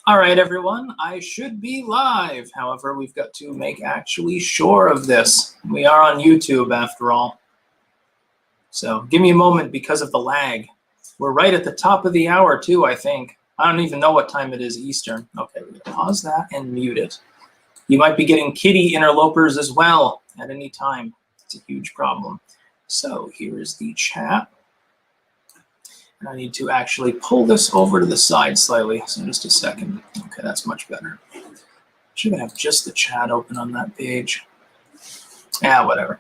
All right, everyone, I should be live. However, we've got to make actually sure of this. We are on YouTube after all. So give me a moment because of the lag. We're right at the top of the hour too, I think. I don't even know what time it is Eastern. Okay, we're gonna pause that and mute it. You might be getting kitty interlopers as well at any time. It's a huge problem. So here is the chat. And I need to actually pull this over to the side slightly. So just a second. Okay, that's much better. Should have just the chat open on that page. Yeah, whatever.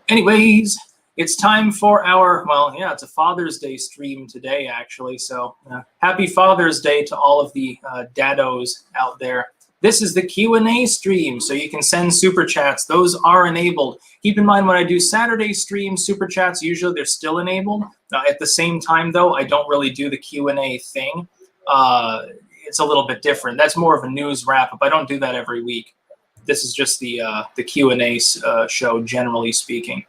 Anyways, it's time for our, well, yeah, it's a Father's Day stream today, actually. So happy Father's Day to all of the daddos out there. This is the Q&A stream, so you can send super chats. Those are enabled. Keep in mind when I do Saturday stream super chats, usually they're still enabled. At the same time, though, I don't really do the Q&A thing. It's a little bit different. That's more of a news wrap-up. I don't do that every week. This is just the Q&A show, generally speaking.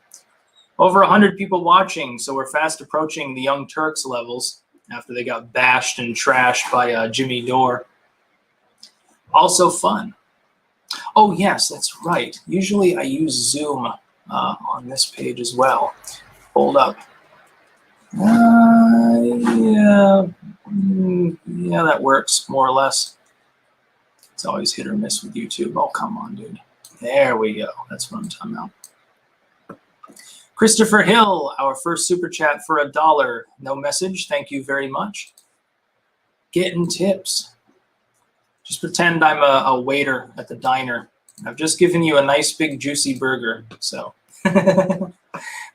Over 100 people watching, so we're fast approaching the Young Turks levels after they got bashed and trashed by Jimmy Dore. Also fun. Oh, yes, that's right. Usually I use Zoom on this page as well. Hold up. Yeah, that works more or less. It's always hit or miss with YouTube. Oh, come on, dude. There we go. That's what I'm talking about. Christopher Hill, our first super chat for $1. No message. Thank you very much. Getting tips. Just pretend I'm a waiter at the diner. I've just given you a nice big juicy burger. So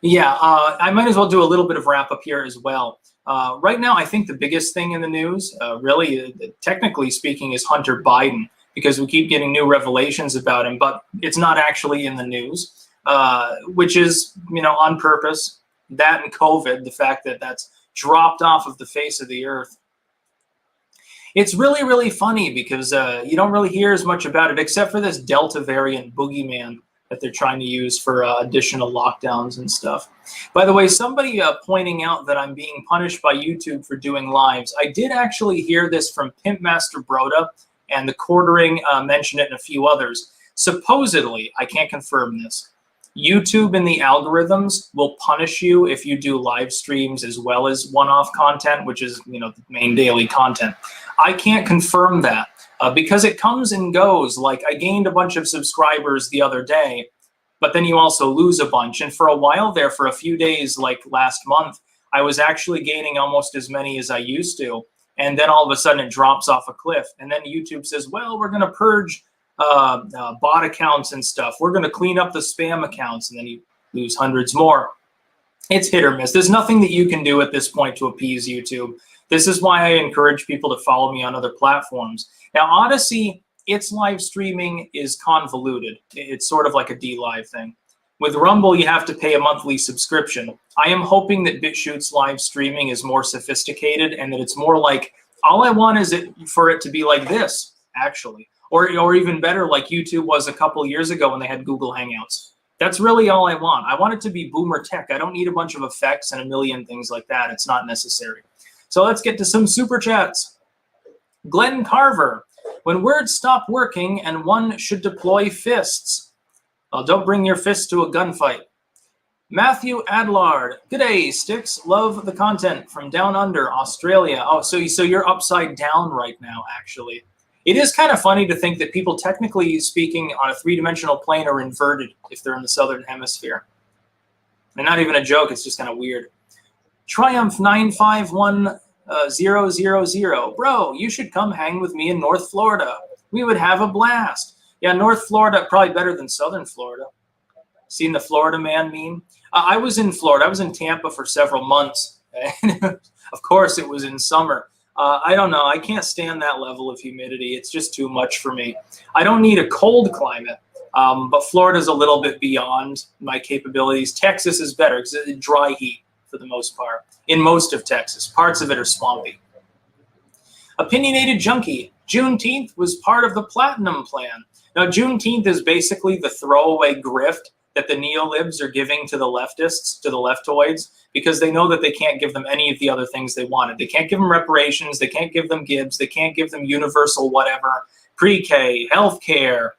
yeah, I might as well do a little bit of wrap up here as well. Right now, I think the biggest thing in the news, really, technically speaking, is Hunter Biden, because we keep getting new revelations about him, but it's not actually in the news, which is, on purpose. That and COVID, the fact that that's dropped off of the face of the earth. It's really, really funny because you don't really hear as much about it, except for this Delta variant boogeyman that they're trying to use for additional lockdowns and stuff. By the way, somebody pointing out that I'm being punished by YouTube for doing lives. I did actually hear this from Pimpmaster Broda, and the Quartering mentioned it and a few others. Supposedly, I can't confirm this, YouTube and the algorithms will punish you if you do live streams as well as one-off content, which is, the main daily content. I can't confirm that because it comes and goes. Like, I gained a bunch of subscribers the other day, but then you also lose a bunch. And for a while there, for a few days, like last month, I was actually gaining almost as many as I used to. And then all of a sudden it drops off a cliff. And then YouTube says, well, we're going to purge bot accounts and stuff. We're going to clean up the spam accounts, and then you lose hundreds more. It's hit or miss. There's nothing that you can do at this point to appease YouTube. This is why I encourage people to follow me on other platforms. Now, Odyssey, its live streaming is convoluted. It's sort of like a D-Live thing. With Rumble, you have to pay a monthly subscription. I am hoping that BitChute's live streaming is more sophisticated and that it's more like, all I want is for it to be like this, actually. Or even better, like YouTube was a couple years ago when they had Google Hangouts. That's really all I want. I want it to be boomer tech. I don't need a bunch of effects and a million things like that. It's not necessary. So let's get to some super chats. Glenn Carver, when words stop working and one should deploy fists. Well, don't bring your fists to a gunfight. Matthew Adlard, g'day, Styx. Love the content from down under, Australia. Oh, so you're upside down right now, actually. It is kind of funny to think that people, technically speaking, on a three-dimensional plane are inverted if they're in the southern hemisphere. And not even a joke, it's just kind of weird. Triumph 951000. Bro, you should come hang with me in North Florida. We would have a blast. Yeah, North Florida, probably better than southern Florida. Seen the Florida man meme? I was in Florida. I was in Tampa for several months. And of course, it was in summer. I don't know. I can't stand that level of humidity. It's just too much for me. I don't need a cold climate, but Florida's a little bit beyond my capabilities. Texas is better because it's dry heat for the most part. In most of Texas, parts of it are swampy. Opinionated Junkie. Juneteenth was part of the Platinum Plan. Now, Juneteenth is basically the throwaway grift that the neolibs are giving to the leftists, to the leftoids, because they know that they can't give them any of the other things they wanted. They can't give them reparations. They can't give them Gibbs. They can't give them universal whatever, pre-K, healthcare,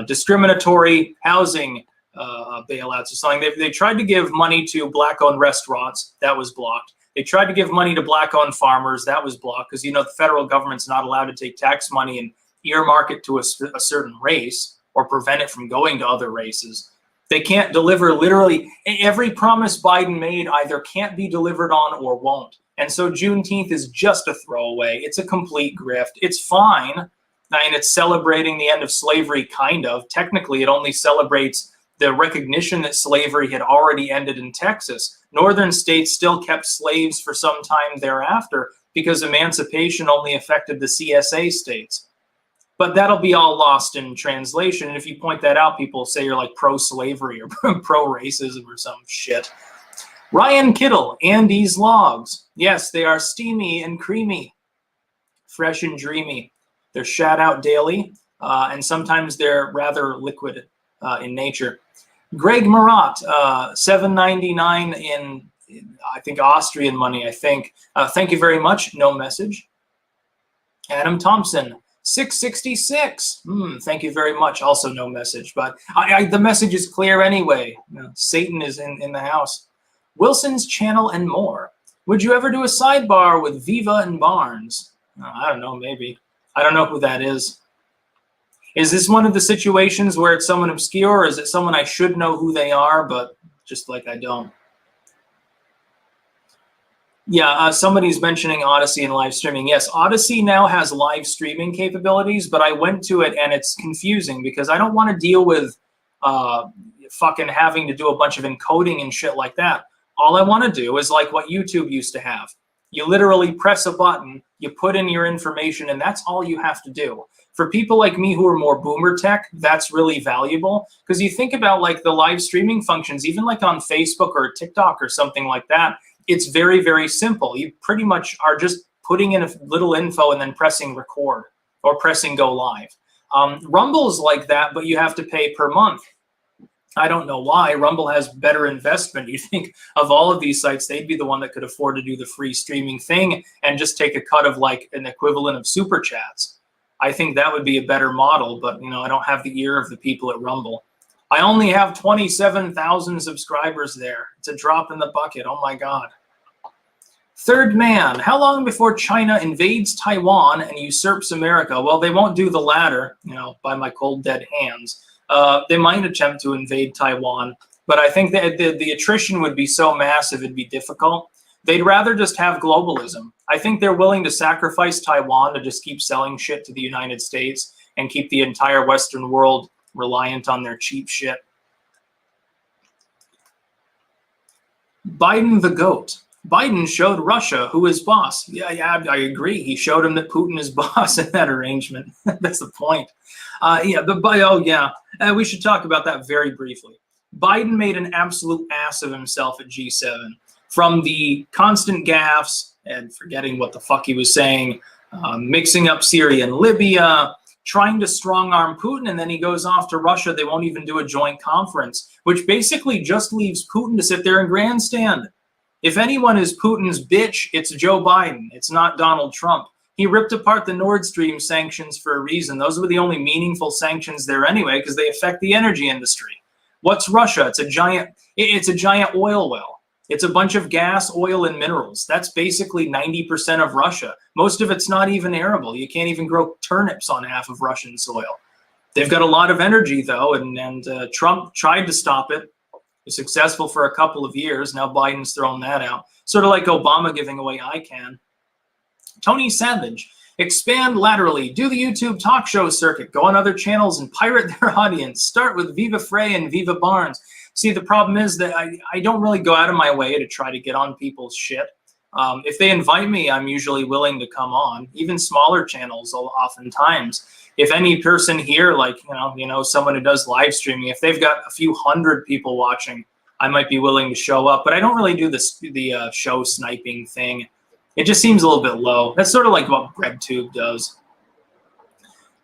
discriminatory housing bailouts or something. They tried to give money to black-owned restaurants. That was blocked. They tried to give money to black-owned farmers. That was blocked because, you know, the federal government's not allowed to take tax money and earmark it to a certain race or prevent it from going to other races. They can't deliver literally every promise Biden made either can't be delivered on or won't. And so Juneteenth is just a throwaway. It's a complete grift. It's fine. And it's celebrating the end of slavery, kind of. Technically, it only celebrates the recognition that slavery had already ended in Texas. Northern states still kept slaves for some time thereafter because emancipation only affected the CSA states. But that'll be all lost in translation. And if you point that out, people say you're like pro-slavery or pro-racism or some shit. Ryan Kittle, Andy's Logs. Yes, they are steamy and creamy, fresh and dreamy. They're shat out daily, and sometimes they're rather liquid in nature. Greg Marat, $7.99 in I think Austrian money, I think. Thank you very much. No message. Adam Thompson, $6.66. Thank you very much. Also no message, but the message is clear anyway. You know, Satan is in the house. Wilson's Channel and more. Would you ever do a sidebar with Viva and Barnes? I don't know, maybe. I don't know who that is. Is this one of the situations where it's someone obscure, or is it someone I should know who they are, but just like I don't? Yeah, somebody's mentioning Odyssey and live streaming. Yes, Odyssey now has live streaming capabilities, but I went to it and it's confusing because I don't want to deal with fucking having to do a bunch of encoding and shit like that. All I want to do is like what YouTube used to have. You literally press a button, you put in your information, and that's all you have to do. For people like me who are more boomer tech, that's really valuable because you think about like the live streaming functions, even like on Facebook or TikTok or something like that, it's very, very simple. You pretty much are just putting in a little info and then pressing record or pressing go live. Rumble's like that, but you have to pay per month. I don't know why. Rumble has better investment. You think of all of these sites, they'd be the one that could afford to do the free streaming thing and just take a cut of like an equivalent of Superchats. I think that would be a better model, but you know, I don't have the ear of the people at Rumble. I only have 27,000 subscribers there. It's a drop in the bucket. Oh my God. Third man, how long before China invades Taiwan and usurps America? Well, they won't do the latter, you know, by my cold dead hands. They might attempt to invade Taiwan, but I think that the attrition would be so massive it'd be difficult. They'd rather just have globalism. I think they're willing to sacrifice Taiwan to just keep selling shit to the United States and keep the entire Western world reliant on their cheap shit. Biden the GOAT. Biden showed Russia who is boss. Yeah, I agree. He showed him that Putin is boss in that arrangement. That's the point. We should talk about that very briefly. Biden made an absolute ass of himself at G7. From the constant gaffes and forgetting what the fuck he was saying, mixing up Syria and Libya, trying to strong-arm Putin, and then he goes off to Russia. They won't even do a joint conference, which basically just leaves Putin to sit there and grandstand. If anyone is Putin's bitch, it's Joe Biden. It's not Donald Trump. He ripped apart the Nord Stream sanctions for a reason. Those were the only meaningful sanctions there anyway, because they affect the energy industry. What's Russia? It's a giant oil well. It's a bunch of gas, oil, and minerals. That's basically 90% of Russia. Most of it's not even arable. You can't even grow turnips on half of Russian soil. They've got a lot of energy, though, and Trump tried to stop it. He was successful for a couple of years. Now Biden's thrown that out. Sort of like Obama giving away ICANN. Tony Savage, expand laterally. Do the YouTube talk show circuit. Go on other channels and pirate their audience. Start with Viva Frey and Viva Barnes. See, the problem is that I don't really go out of my way to try to get on people's shit. If they invite me, I'm usually willing to come on. Even smaller channels, oftentimes. If any person here, like someone who does live streaming, if they've got a few hundred people watching, I might be willing to show up. But I don't really do the show sniping thing. It just seems a little bit low. That's sort of like what RedTube does.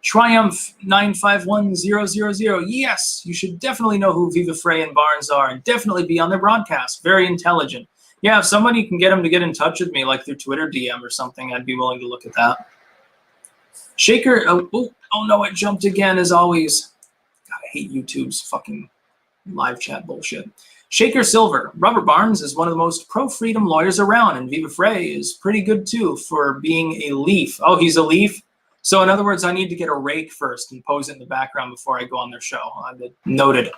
Triumph 951000. Yes, you should definitely know who Viva Frey and Barnes are and definitely be on their broadcast. Very intelligent. Yeah, if somebody can get them to get in touch with me, like through Twitter DM or something, I'd be willing to look at that. Shaker, oh no, it jumped again as always. God, I hate YouTube's fucking live chat bullshit. Shaker Silver, Robert Barnes is one of the most pro-freedom lawyers around, and Viva Frey is pretty good too for being a leaf. Oh, he's a leaf? So in other words, I need to get a rake first and pose it in the background before I go on their show. Noted.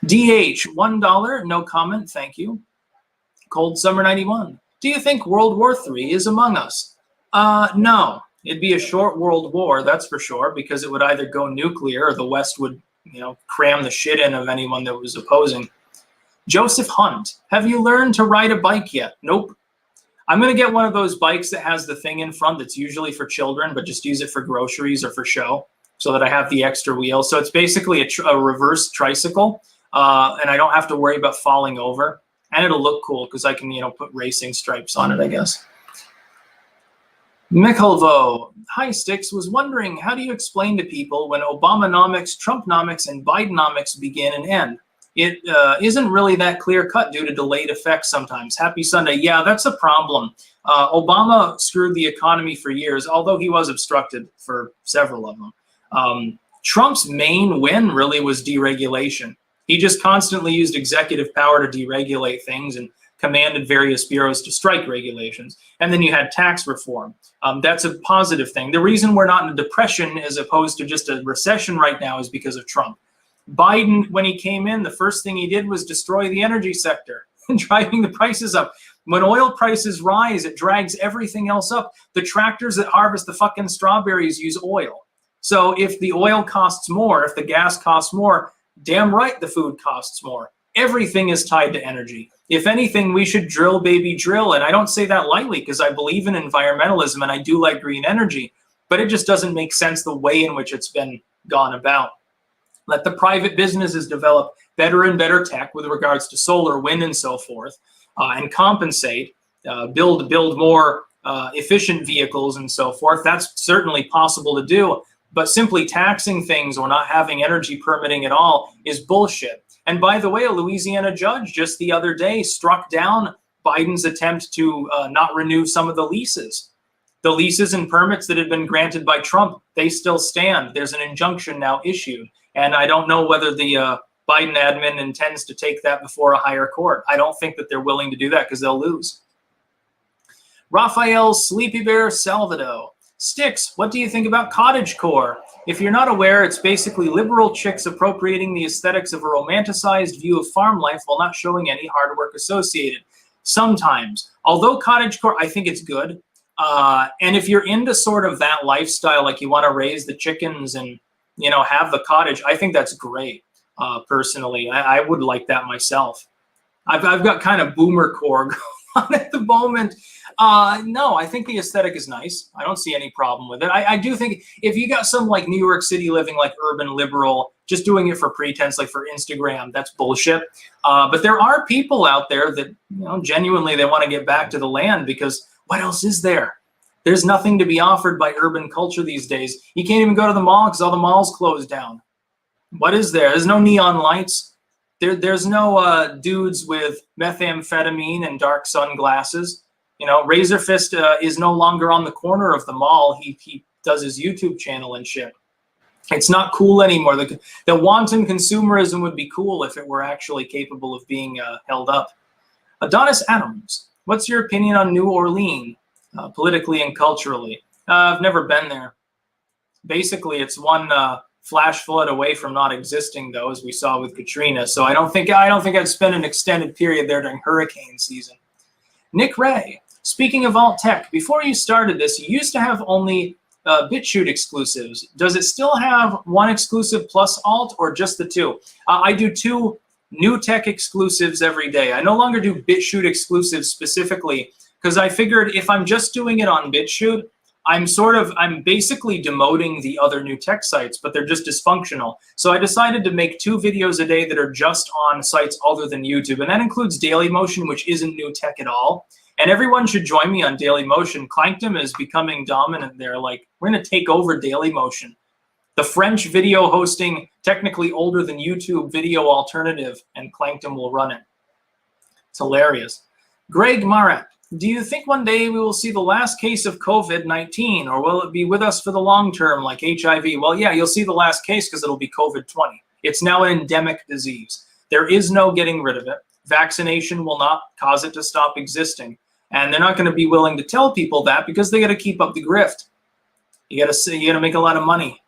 DH, $1, no comment, thank you. Cold Summer 91, do you think World War III is among us? No, it'd be a short world war, that's for sure, because it would either go nuclear or the West would, cram the shit in of anyone that was opposing. Joseph Hunt, have you learned to ride a bike yet? Nope. I'm going to get one of those bikes that has the thing in front that's usually for children, but just use it for groceries or for show so that I have the extra wheel. So it's basically a reverse tricycle, and I don't have to worry about falling over. And it'll look cool because I can, put racing stripes on it, I guess. Mikelvo, hi Styx, was wondering, how do you explain to people when Obamonomics, Trumponomics, and Bidenomics begin and end? It isn't really that clear cut due to delayed effects sometimes. Happy Sunday. Yeah, that's a problem. Obama screwed the economy for years, although he was obstructed for several of them. Trump's main win really was deregulation. He just constantly used executive power to deregulate things and commanded various bureaus to strike regulations. And then you had tax reform. That's a positive thing. The reason we're not in a depression as opposed to just a recession right now is because of Trump. Biden, when he came in, the first thing he did was destroy the energy sector, driving the prices up. When oil prices rise, it drags everything else up. The tractors that harvest the fucking strawberries use oil. So if the oil costs more, if the gas costs more, damn right the food costs more. Everything is tied to energy. If anything, we should drill, baby, drill. And I don't say that lightly because I believe in environmentalism and I do like green energy, but it just doesn't make sense the way in which it's been gone about. Let the private businesses develop better and better tech with regards to solar, wind, and so forth, and compensate, build more efficient vehicles and so forth. That's certainly possible to do. But simply taxing things or not having energy permitting at all is bullshit. And by the way, a Louisiana judge just the other day struck down Biden's attempt to not renew some of the leases. The leases and permits that had been granted by Trump, they still stand. There's an injunction now issued. And I don't know whether the Biden admin intends to take that before a higher court. I don't think that they're willing to do that because they'll lose. Raphael Sleepy Bear Salvado. Styx, what do you think about cottagecore? If you're not aware, it's basically liberal chicks appropriating the aesthetics of a romanticized view of farm life while not showing any hard work associated. Sometimes. Although cottagecore, I think it's good. And if you're into sort of that lifestyle, like you want to raise the chickens and, have the cottage, I think that's great. Personally, I would like that myself. I've got kind of boomer core going on at the moment. No, I think the aesthetic is nice. I don't see any problem with it. I do think if you got some like New York City living, like urban liberal, just doing it for pretense, like for Instagram, that's bullshit. But there are people out there that, genuinely they want to get back to the land because what else is there? There's nothing to be offered by urban culture these days. You can't even go to the mall because all the malls closed down. What is there? There's no neon lights. There's no dudes with methamphetamine and dark sunglasses. Razor Fist is no longer on the corner of the mall. He does his YouTube channel and shit. It's not cool anymore. The wanton consumerism would be cool if it were actually capable of being held up. Adonis Adams, what's your opinion on New Orleans, politically and culturally? I've never been there. Basically, it's one flash flood away from not existing, though, as we saw with Katrina. So I don't think I'd spend an extended period there during hurricane season. Nick Ray, speaking of alt tech, before you started this, you used to have only BitChute exclusives. Does it still have one exclusive plus alt or just the two? I do 2 new tech exclusives every day. I no longer do BitChute exclusives specifically because I figured if I'm just doing it on BitChute, I'm basically demoting the other new tech sites, but they're just dysfunctional. So I decided to make 2 videos a day that are just on sites other than YouTube. And that includes Dailymotion, which isn't new tech at all. And everyone should join me on Dailymotion. Clankdom is becoming dominant there. Like, we're going to take over Dailymotion. The French video hosting, technically older than YouTube video alternative, and Plankton will run it. It's hilarious. Greg Marat, do you think one day we will see the last case of COVID-19, or will it be with us for the long term like HIV? Well, yeah, you'll see the last case because it'll be COVID-20. It's now an endemic disease. There is no getting rid of it. Vaccination will not cause it to stop existing. And they're not going to be willing to tell people that because they got to keep up the grift. You got to make a lot of money.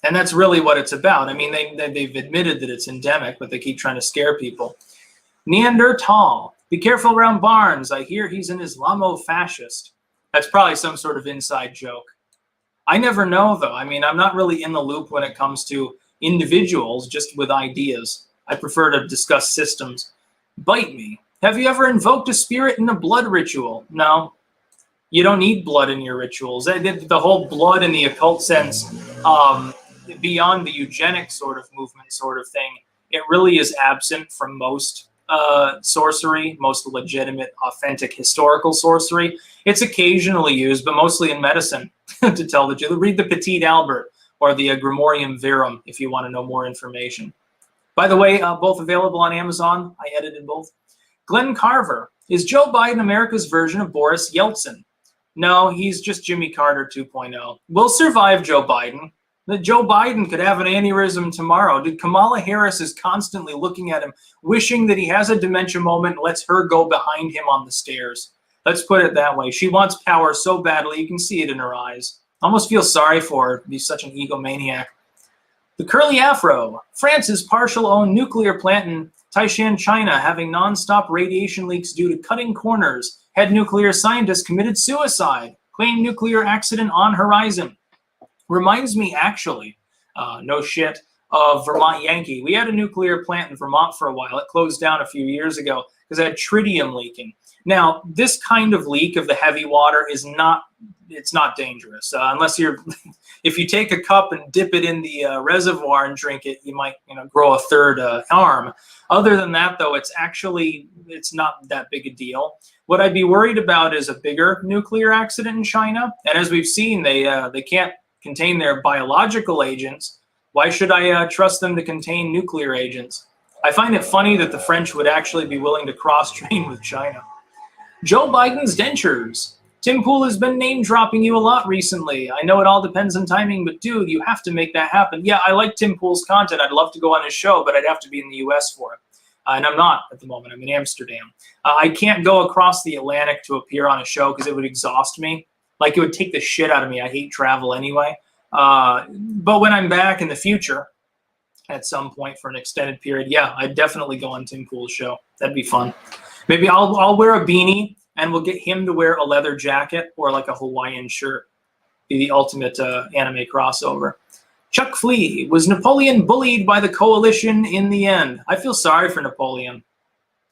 And that's really what it's about. I mean, they've admitted that it's endemic, but they keep trying to scare people. Neanderthal, be careful around Barnes. I hear he's an Islamo-fascist. That's probably some sort of inside joke. I never know, though. I mean, I'm not really in the loop when it comes to individuals, just with ideas. I prefer to discuss systems. Bite me. Have you ever invoked a spirit in a blood ritual? No. You don't need blood in your rituals. The whole blood in the occult sense, beyond the eugenic sort of movement sort of thing, it really is absent from most sorcery, most legitimate, authentic, historical sorcery. It's occasionally used, but mostly in medicine, to tell the truth. Read the Petit Albert or the Grimorium Verum if you want to know more information. By the way, both available on Amazon. I edited both. Glenn Carver, is Joe Biden America's version of Boris Yeltsin? No, he's just Jimmy Carter 2.0. We'll survive Joe Biden. Joe Biden could have an aneurysm tomorrow. Dude, Kamala Harris is constantly looking at him, wishing that he has a dementia moment and lets her go behind him on the stairs. Let's put it that way. She wants power so badly, you can see it in her eyes. Almost feel sorry for her to be such an egomaniac. The Curly Afro, France's partial-owned nuclear plant in Taishan, China, having non-stop radiation leaks due to cutting corners. Head nuclear scientist committed suicide. Claimed nuclear accident on horizon. Reminds me, actually, no shit, of Vermont Yankee. We had a nuclear plant in Vermont for a while. It closed down a few years ago because it had tritium leaking. Now, this kind of leak of the heavy water is not, it's not dangerous. Unless you're, if you take a cup and dip it in the reservoir and drink it, you might, grow a third arm. Other than that, though, it's not that big a deal. What I'd be worried about is a bigger nuclear accident in China. And as we've seen, they can't contain their biological agents. Why should I trust them to contain nuclear agents? I find it funny that the French would actually be willing to cross-train with China. Joe Biden's dentures. Tim Pool has been name-dropping you a lot recently. I know it all depends on timing, but dude, you have to make that happen. Yeah, I like Tim Pool's content. I'd love to go on his show, but I'd have to be in the US for it. And I'm not at the moment. I'm in Amsterdam. I can't go across the Atlantic to appear on a show because it would exhaust me. Like, it would take the shit out of me. I hate travel anyway. But when I'm back in the future, at some point for an extended period, yeah, I'd definitely go on Tim Pool's show. That'd be fun. Maybe I'll wear a beanie and we'll get him to wear a leather jacket or like a Hawaiian shirt. Be the ultimate anime crossover. Chuck Flea, was Napoleon bullied by the coalition in the end? I feel sorry for Napoleon.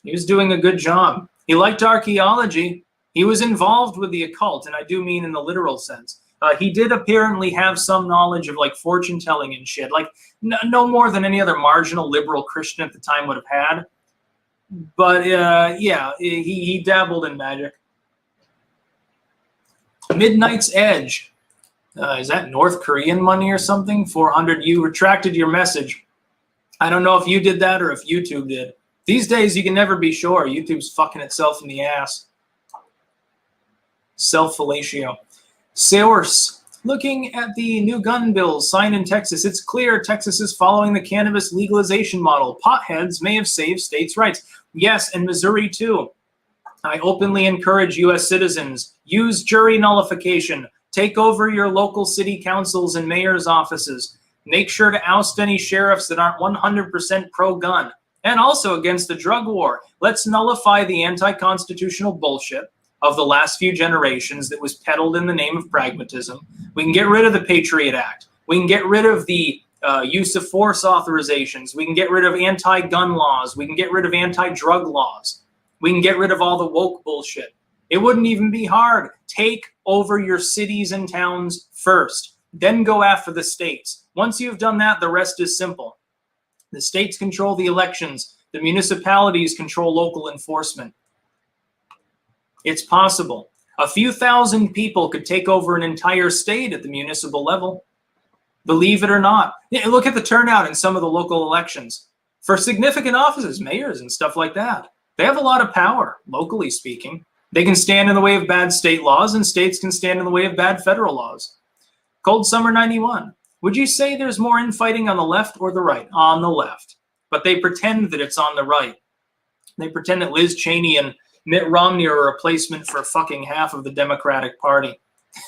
He was doing a good job. He liked archaeology. He was involved with the occult, and I do mean in the literal sense. He did apparently have some knowledge of like fortune telling and shit, like no more than any other marginal liberal Christian at the time would have had. But yeah, he dabbled in magic. Midnight's Edge. Is that North Korean money or something? 400. You retracted your message. I don't know if you did that or if YouTube did. These days, you can never be sure. YouTube's fucking itself in the ass. Self-fellatio. Source. Looking at the new gun bills signed in Texas, it's clear Texas is following the cannabis legalization model. Potheads may have saved states' rights. Yes, and Missouri too. I openly encourage U.S. citizens, use jury nullification, take over your local city councils and mayor's offices. Make sure to oust any sheriffs that aren't 100% pro-gun. And also against the drug war. Let's nullify the anti-constitutional bullshit of the last few generations that was peddled in the name of pragmatism. We can get rid of the Patriot Act. We can get rid of the use of force authorizations. We can get rid of anti-gun laws. We can get rid of anti-drug laws. We can get rid of all the woke bullshit. It wouldn't even be hard. Take over your cities and towns first, then go after the states. Once you've done that, the rest is simple. The states control the elections. The municipalities control local enforcement. It's possible. A few thousand people could take over an entire state at the municipal level. Believe it or not. Yeah, look at the turnout in some of the local elections. For significant offices, mayors and stuff like that. They have a lot of power, locally speaking. They can stand in the way of bad state laws, and states can stand in the way of bad federal laws. Cold Summer 91. Would you say there's more infighting on the left or the right? On the left. But they pretend that it's on the right. They pretend that Liz Cheney and Mitt Romney are a replacement for fucking half of the Democratic Party.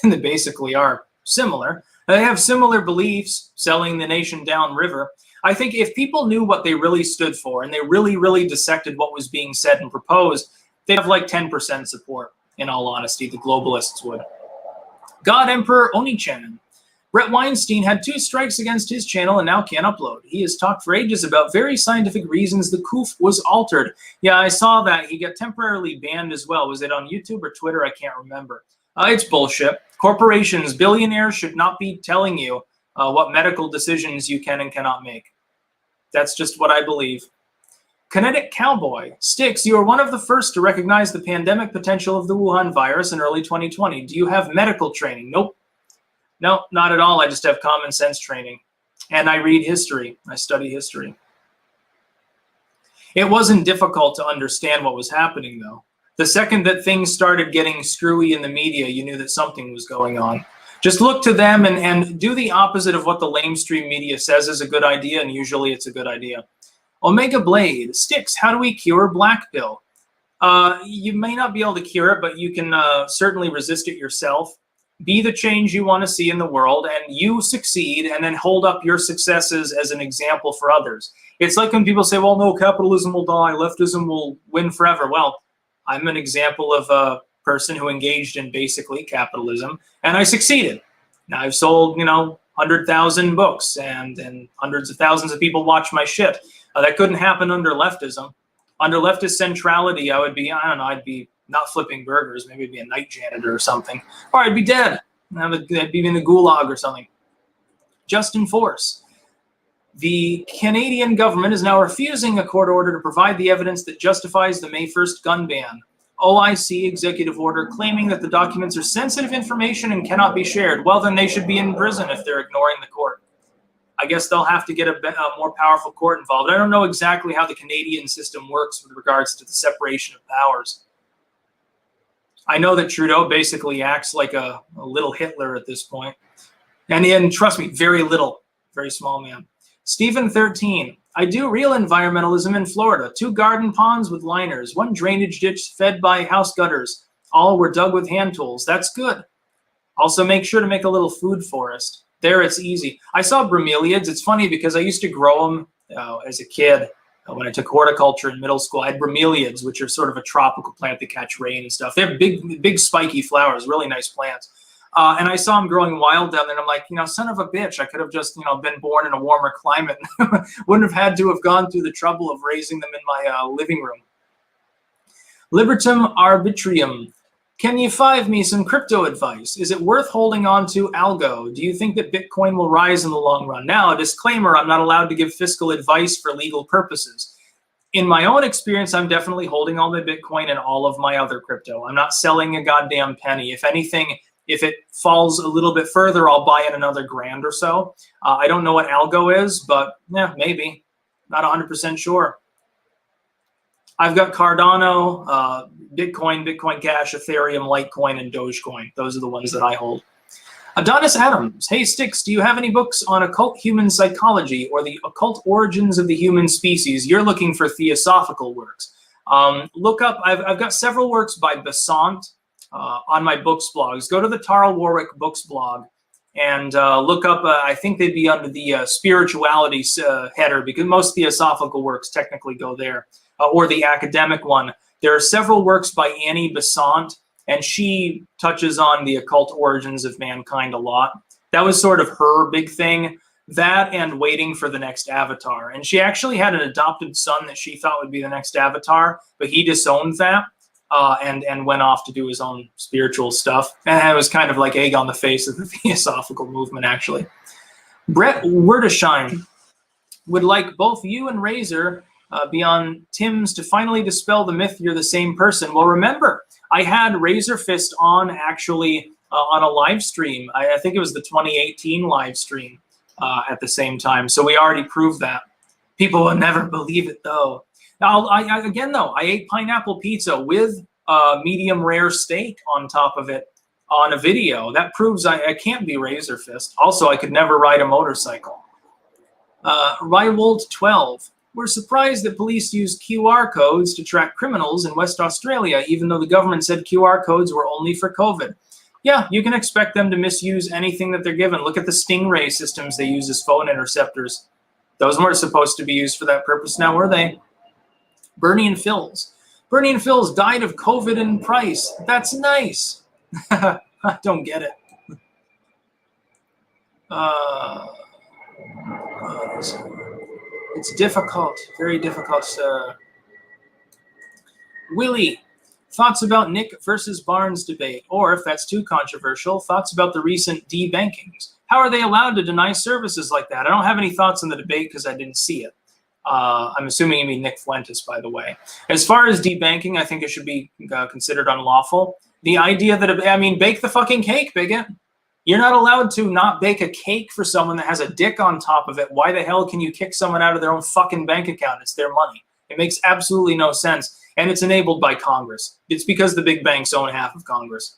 And they basically are similar. They have similar beliefs, selling the nation downriver. I think if people knew what they really stood for and they really, really dissected what was being said and proposed, they'd have like 10% support, in all honesty, the globalists would. God Emperor Onichan. Brett Weinstein had 2 strikes against his channel and now can't upload. He has talked for ages about very scientific reasons the COOF was altered. Yeah, I saw that. He got temporarily banned as well. Was it on YouTube or Twitter? I can't remember. It's bullshit. Corporations, billionaires should not be telling you what medical decisions you can and cannot make. That's just what I believe. Kinetic Cowboy. Styx, you are one of the first to recognize the pandemic potential of the Wuhan virus in early 2020. Do you have medical training? Nope. No, not at all. I just have common sense training. And I read history. I study history. It wasn't difficult to understand what was happening, though. The second that things started getting screwy in the media, you knew that something was going on. Just look to them and do the opposite of what the lamestream media says is a good idea, and usually it's a good idea. Omega Blade. Styx, how do we cure black pill? You may not be able to cure it, but you can certainly resist it yourself. Be the change you want to see in the world, and you succeed, and then hold up your successes as an example for others. It's like when people say, well, no, capitalism will die, leftism will win forever. Well, I'm an example of a person who engaged in basically capitalism, and I succeeded. Now I've sold, 100,000 books, and hundreds of thousands of people watch my shit. That couldn't happen under leftism. Under leftist centrality, I would be, I'd be not flipping burgers. Maybe I'd be a night janitor or something. Or I'd be dead. I'd be in the gulag or something. Justin Force. The Canadian government is now refusing a court order to provide the evidence that justifies the May 1st gun ban. OIC executive order claiming that the documents are sensitive information and cannot be shared. Well, then they should be in prison if they're ignoring the court. I guess they'll have to get a more powerful court involved. I don't know exactly how the Canadian system works with regards to the separation of powers. I know that Trudeau basically acts like a little Hitler at this point. And trust me, very little, very small man. Stephen 13. I do real environmentalism in Florida. 2 garden ponds with liners, 1 drainage ditch fed by house gutters. All were dug with hand tools. That's good. Also, make sure to make a little food forest. There, it's easy. I saw bromeliads. It's funny because I used to grow them as a kid. When I took horticulture in middle school, I had bromeliads, which are sort of a tropical plant that catch rain and stuff. They have big spiky flowers, really nice plants. And I saw them growing wild down there, and I'm like, son of a bitch, I could have just, been born in a warmer climate. Wouldn't have had to have gone through the trouble of raising them in my living room. Libertum Arbitrium. Can you five me some crypto advice? Is it worth holding on to algo? Do you think that Bitcoin will rise in the long run? Now, a disclaimer, I'm not allowed to give fiscal advice for legal purposes. In my own experience, I'm definitely holding all my Bitcoin and all of my other crypto. I'm not selling a goddamn penny. If anything, if it falls a little bit further, I'll buy it another $1,000 or so. I don't know what algo is, but yeah, maybe. Not 100% sure. I've got Cardano, Bitcoin, Bitcoin Cash, Ethereum, Litecoin, and Dogecoin. Those are the ones that I hold. Adonis Adams. Hey, Styx, do you have any books on occult human psychology or the occult origins of the human species? You're looking for theosophical works. Look up, I've got several works by Besant on my books blogs. Go to the Tarl Warwick books blog and look up, I think they'd be under the spirituality header, because most theosophical works technically go there. Or the academic one. There are several works by Annie Besant, and she touches on the occult origins of mankind a lot. That was sort of her big thing, that and waiting for the next avatar. And she actually had an adopted son that she thought would be the next avatar, but he disowned that and went off to do his own spiritual stuff. And it was kind of like egg on the face of the theosophical movement, actually. Brett Werdesheim would like both you and Razor Beyond Tim's to finally dispel the myth you're the same person. Well, remember, I had Razor Fist on actually on a live stream. I think it was the 2018 live stream at the same time. So we already proved that. People will never believe it, though. Now, again, though, I ate pineapple pizza with medium rare steak on top of it on a video. That proves I can't be Razor Fist. Also, I could never ride a motorcycle. Rywold12. We're surprised that police use QR codes to track criminals in West Australia, even though the government said QR codes were only for COVID. Yeah, you can expect them to misuse anything that they're given. Look at the Stingray systems they use as phone interceptors. Those weren't supposed to be used for that purpose now, were they? Bernie and Phils. Bernie and Phils died of COVID and Price. That's nice. I don't get it. It's difficult, very difficult. Willie, thoughts about Nick versus Barnes debate, or if that's too controversial, thoughts about the recent debankings. How are they allowed to deny services like that? I don't have any thoughts on the debate because I didn't see it. I'm assuming you mean Nick Fuentes, by the way. As far as debanking, I think it should be considered unlawful. The idea that, I mean, bake the fucking cake, bigot. You're not allowed to not bake a cake for someone that has a dick on top of it. Why the hell can you kick someone out of their own fucking bank account? It's their money. It makes absolutely no sense. And it's enabled by Congress. It's because the big banks own half of Congress.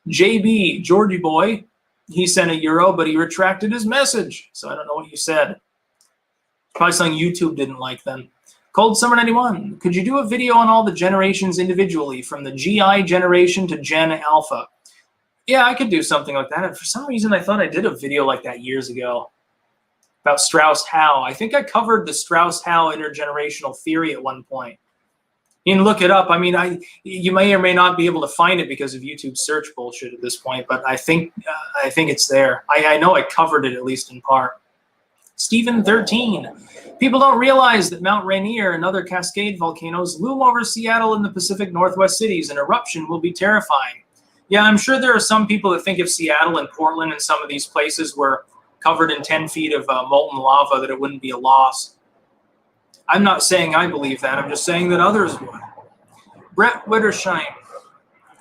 JB, Georgie boy, he sent €1, but he retracted his message. So I don't know what you said. Probably something YouTube didn't like then. Cold Summer 91, could you do a video on all the generations individually, from the GI generation to Gen Alpha? Yeah, I could do something like that. And for some reason, I thought I did a video like that years ago about Strauss-Howe. I think I covered the Strauss-Howe intergenerational theory at one point. You can look it up. I mean, you may or may not be able to find it because of YouTube search bullshit at this point, but I think it's there. I know I covered it at least in part. Stephen 13. People don't realize that Mount Rainier and other Cascade volcanoes loom over Seattle and the Pacific Northwest cities. An eruption will be terrifying. Yeah, I'm sure there are some people that think if Seattle and Portland and some of these places were covered in 10 feet of molten lava, that it wouldn't be a loss. I'm not saying I believe that. I'm just saying that others would. Brett Wittersheim.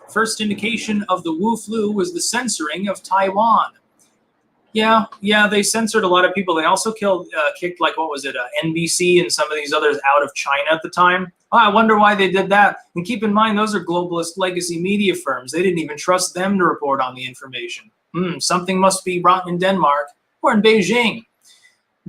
First indication of the Wu flu was the censoring of Taiwan. Yeah, they censored a lot of people. They also kicked, like, what was it, NBC and some of these others out of China at the time. Oh, I wonder why they did that. And keep in mind, those are globalist legacy media firms. They didn't even trust them to report on the information. Something must be rotten in Denmark or in Beijing.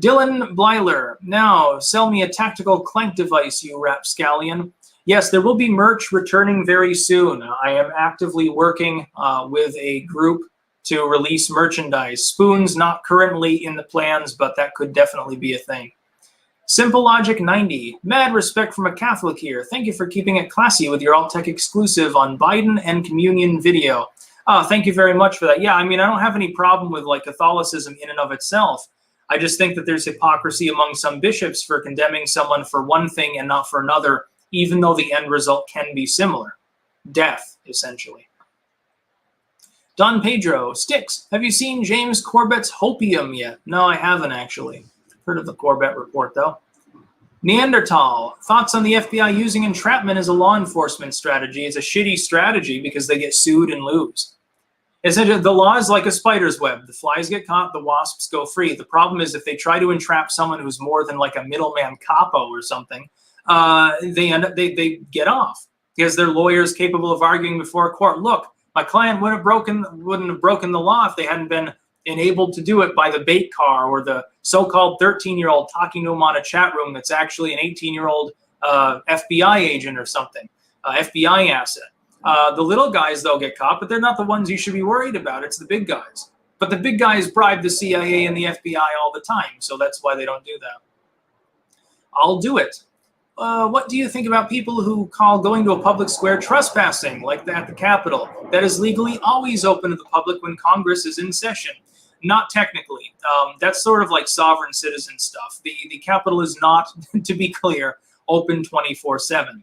Dylan Blyler, now sell me a tactical clank device, you rapscallion. Yes, there will be merch returning very soon. I am actively working with a group to release merchandise. Spoons not currently in the plans, but that could definitely be a thing. Simple Logic 90, mad respect from a Catholic here. Thank you for keeping it classy with your Alt-Tech exclusive on Biden and communion video. Thank you very much for that. Yeah, I mean, I don't have any problem with like Catholicism in and of itself. I just think that there's hypocrisy among some bishops for condemning someone for one thing and not for another, even though the end result can be similar. Death, essentially. Don Pedro, Styx, have you seen James Corbett's Hopium yet? No, I haven't actually. Heard of the Corbett report, though. Neanderthal, thoughts on the FBI using entrapment as a law enforcement strategy? It's a shitty strategy because they get sued and lose. Essentially, the law is like a spider's web. The flies get caught, the wasps go free. The problem is if they try to entrap someone who's more than like a middleman capo or something, they get off because they're lawyers capable of arguing before a court. Look, my client wouldn't have broken the law if they hadn't been enabled to do it by the bait car or the so-called 13-year-old talking to him on a chat room that's actually an 18-year-old FBI agent or something, FBI asset. The little guys, they'll get caught, but they're not the ones you should be worried about. It's the big guys. But the big guys bribe the CIA and the FBI all the time, so that's why they don't do that. I'll do it. What do you think about people who call going to a public square trespassing, like at the Capitol? That is legally always open to the public when Congress is in session. Not technically. That's sort of like sovereign citizen stuff. The Capitol is not, to be clear, open 24/7.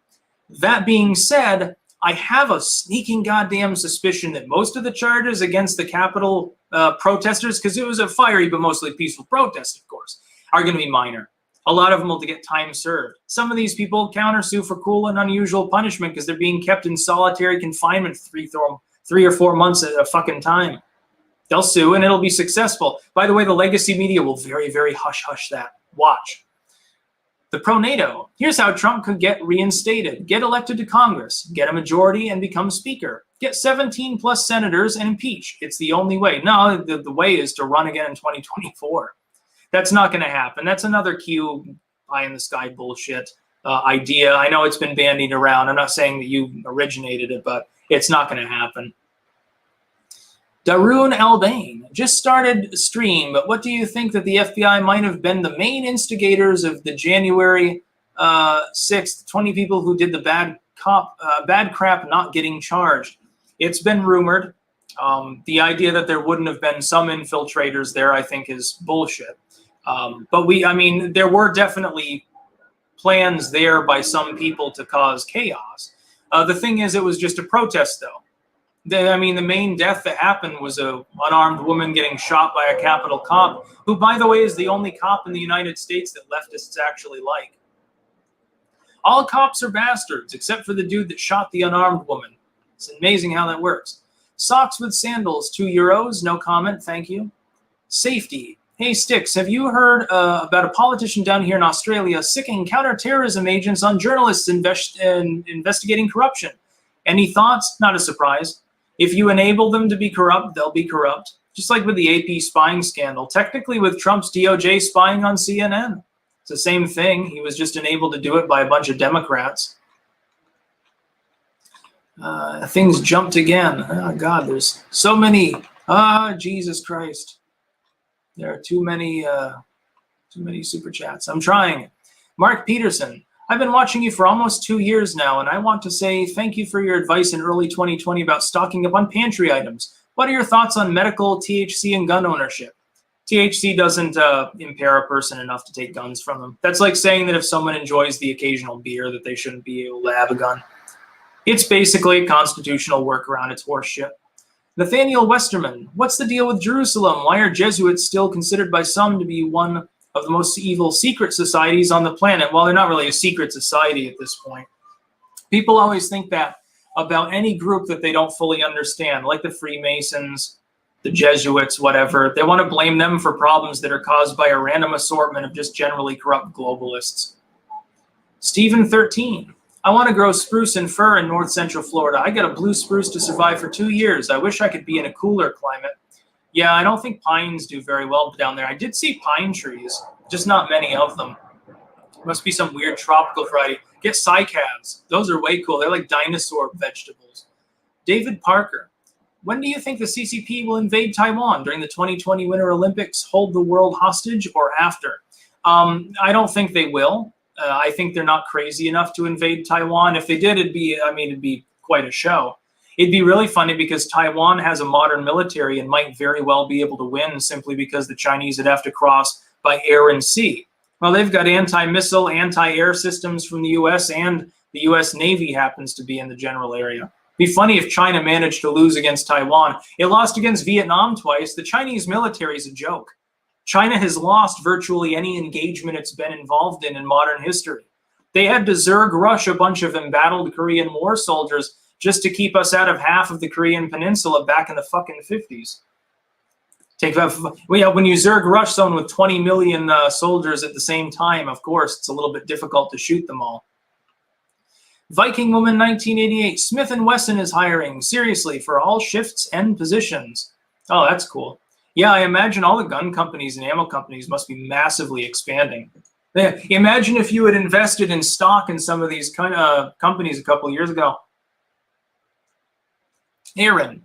That being said, I have a sneaking goddamn suspicion that most of the charges against the Capitol protesters, because it was a fiery but mostly peaceful protest, of course, are going to be minor. A lot of them will get time served. Some of these people countersue for cruel and unusual punishment because they're being kept in solitary confinement 3 or 4 months at a fucking time. They'll sue and it'll be successful. By the way, the legacy media will very, very hush-hush that. Watch. The pro-NATO. Here's how Trump could get reinstated. Get elected to Congress. Get a majority and become speaker. Get 17 plus senators and impeach. It's the only way. No, the way is to run again in 2024. That's not going to happen. That's another Q pie-in-the-sky bullshit idea. I know it's been bandied around. I'm not saying that you originated it, but it's not going to happen. Darun Albain just started stream, but what do you think that the FBI might have been the main instigators of the January 6th, 20 people who did the bad crap not getting charged? It's been rumored. The idea that there wouldn't have been some infiltrators there, I think, is bullshit. But there were definitely plans there by some people to cause chaos. The thing is, it was just a protest, though. The main death that happened was a unarmed woman getting shot by a Capitol cop, who, by the way, is the only cop in the United States that leftists actually like. All cops are bastards, except for the dude that shot the unarmed woman. It's amazing how that works. Socks with sandals, €2. No comment, thank you. Safety. Hey, Styx, have you heard about a politician down here in Australia sicking counterterrorism agents on journalists investigating corruption? Any thoughts? Not a surprise. If you enable them to be corrupt, they'll be corrupt. Just like with the AP spying scandal. Technically with Trump's DOJ spying on CNN. It's the same thing. He was just enabled to do it by a bunch of Democrats. Things jumped again. Oh, God, there's so many. Jesus Christ. There are too many super chats. I'm trying. Mark Peterson. I've been watching you for almost 2 years now, and I want to say thank you for your advice in early 2020 about stocking up on pantry items. What are your thoughts on medical, THC, and gun ownership? THC doesn't impair a person enough to take guns from them. That's like saying that if someone enjoys the occasional beer that they shouldn't be able to have a gun. It's basically a constitutional workaround. It's horseshit. Nathaniel Westerman, what's the deal with Jerusalem? Why are Jesuits still considered by some to be one of the most evil secret societies on the planet? Well, they're not really a secret society at this point. People always think that about any group that they don't fully understand, like the Freemasons, the Jesuits, whatever. They want to blame them for problems that are caused by a random assortment of just generally corrupt globalists. Stephen 13. I want to grow spruce and fir in north central Florida. I got a blue spruce to survive for 2 years. I wish I could be in a cooler climate. Yeah, I don't think pines do very well down there. I did see pine trees, just not many of them. Must be some weird tropical variety. Get cycads. Those are way cool. They're like dinosaur vegetables. David Parker. When do you think the CCP will invade Taiwan? During the 2020 Winter Olympics, hold the world hostage, or after? I don't think they will. I think they're not crazy enough to invade Taiwan. If they did, it'd be quite a show. It'd be really funny because Taiwan has a modern military and might very well be able to win simply because the Chinese would have to cross by air and sea. Well, they've got anti-missile, anti-air systems from the U.S., and the U.S. Navy happens to be in the general area. It'd be funny if China managed to lose against Taiwan. It lost against Vietnam twice. The Chinese military is a joke. China has lost virtually any engagement it's been involved in modern history. They had to Zerg rush a bunch of embattled Korean War soldiers just to keep us out of half of the Korean Peninsula back in the fucking 50s. When you Zerg rush someone with 20 million soldiers at the same time, of course, it's a little bit difficult to shoot them all. Viking Woman 1988, Smith & Wesson is hiring, seriously, for all shifts and positions. Oh, that's cool. Yeah, I imagine all the gun companies and ammo companies must be massively expanding. Yeah, imagine if you had invested in stock in some of these kind of companies a couple of years ago. Aaron,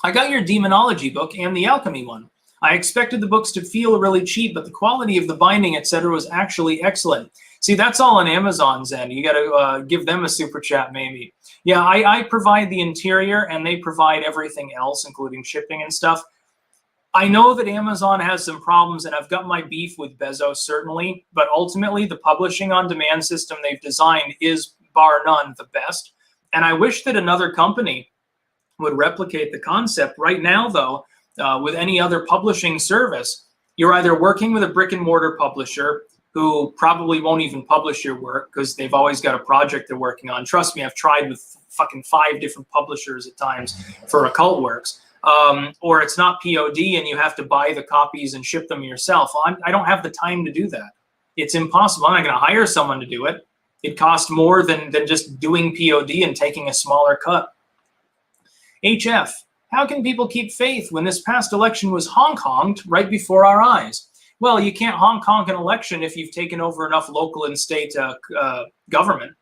I got your demonology book and the alchemy one. I expected the books to feel really cheap, but the quality of the binding, etc., was actually excellent. See, that's all on Amazon's end. You got to give them a super chat, maybe. Yeah, I provide the interior, and they provide everything else, including shipping and stuff. I know that Amazon has some problems, and I've got my beef with Bezos, certainly, but ultimately the publishing on demand system they've designed is, bar none, the best. And I wish that another company would replicate the concept. Right now, though, with any other publishing service, you're either working with a brick and mortar publisher who probably won't even publish your work because they've always got a project they're working on. Trust me, I've tried with fucking 5 different publishers at times for occult works. Or it's not POD and you have to buy the copies and ship them yourself. I don't have the time to do that. It's impossible. I'm not going to hire someone to do it. It costs more than just doing POD and taking a smaller cut. HF, how can people keep faith when this past election was Hong-Konged right before our eyes? Well, you can't Hong Kong an election if you've taken over enough local and state government,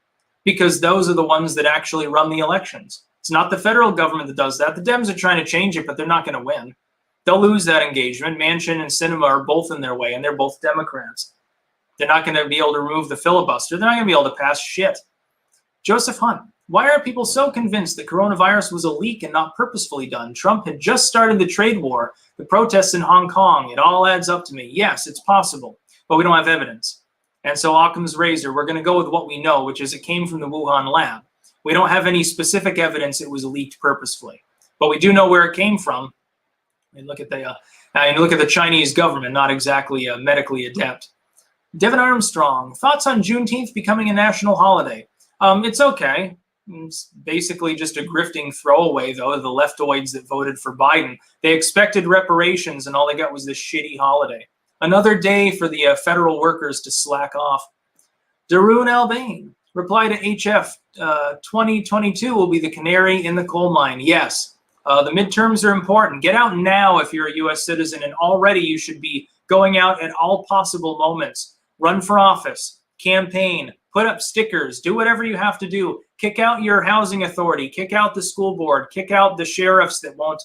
because those are the ones that actually run the elections. It's not the federal government that does that. The Dems are trying to change it, but they're not going to win. They'll lose that engagement. Manchin and Sinema are both in their way, and they're both Democrats. They're not going to be able to remove the filibuster. They're not going to be able to pass shit. Joseph Hunt, why are people so convinced that coronavirus was a leak and not purposefully done? Trump had just started the trade war, the protests in Hong Kong. It all adds up to me. Yes, it's possible, but we don't have evidence. And so Occam's razor, we're going to go with what we know, which is it came from the Wuhan lab. We don't have any specific evidence it was leaked purposefully, but we do know where it came from. And look at the Chinese government, not exactly medically adept. Devin Armstrong, thoughts on Juneteenth becoming a national holiday? It's okay. It's basically just a grifting throwaway, though, the leftoids that voted for Biden. They expected reparations, and all they got was this shitty holiday. Another day for the federal workers to slack off. Darun Albain, reply to HF, 2022 will be the canary in the coal mine. Yes, the midterms are important. Get out now if you're a U.S. citizen, and already you should be going out at all possible moments. Run for office, campaign, put up stickers, do whatever you have to do. Kick out your housing authority, kick out the school board, kick out the sheriffs that won't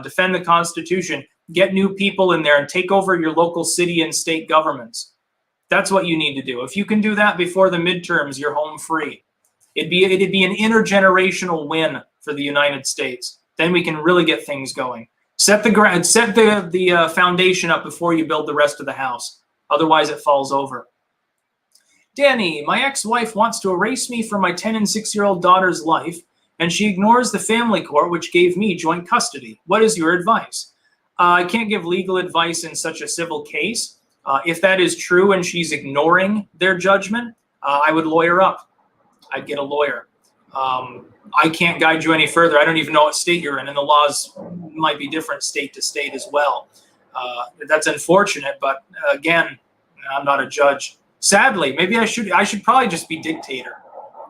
defend the Constitution. Get new people in there and take over your local city and state governments. That's what you need to do. If you can do that before the midterms, you're home free. It'd be an intergenerational win for the United States. Then we can really get things going. Set the foundation up before you build the rest of the house. Otherwise, it falls over. Danny, my ex-wife wants to erase me from my 10 and 6-year-old daughter's life, and she ignores the family court, which gave me joint custody. What is your advice? I can't give legal advice in such a civil case. If that is true and she's ignoring their judgment, I would lawyer up. I'd get a lawyer. I can't guide you any further. I don't even know what state you're in, and the laws might be different state to state as well. That's unfortunate, but again, I'm not a judge. Sadly, maybe I should probably just be dictator.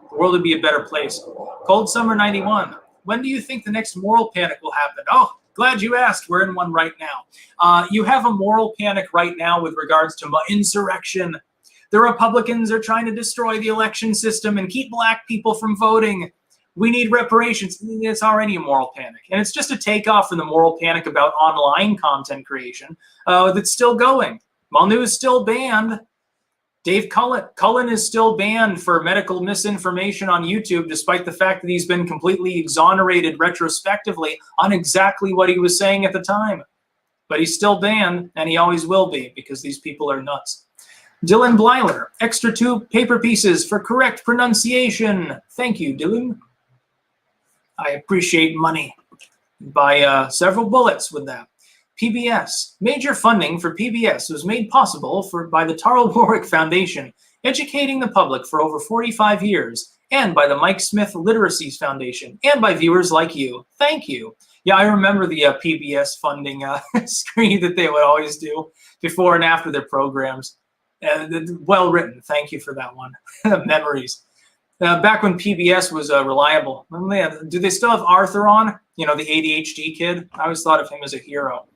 The world would be a better place. Cold Summer 91. When do you think the next moral panic will happen? Oh, glad you asked. We're in one right now. You have a moral panic right now with regards to insurrection. The Republicans are trying to destroy the election system and keep black people from voting. We need reparations. It's already a moral panic. And it's just a takeoff from the moral panic about online content creation that's still going. Manu is still banned. Dave Cullen is still banned for medical misinformation on YouTube, despite the fact that he's been completely exonerated retrospectively on exactly what he was saying at the time. But he's still banned, and he always will be, because these people are nuts. Dylan Blyler, extra 2 paper pieces for correct pronunciation. Thank you, Dylan. I appreciate money. Buy several bullets with that. PBS. Major funding for PBS was made possible by the Tarl Warwick Foundation, educating the public for over 45 years, and by the Mike Smith Literacy Foundation, and by viewers like you. Thank you. Yeah, I remember the PBS funding screen that they would always do before and after their programs. Well written. Thank you for that one. Memories. Back when PBS was reliable. Do they still have Arthur on? You know, the ADHD kid? I always thought of him as a hero.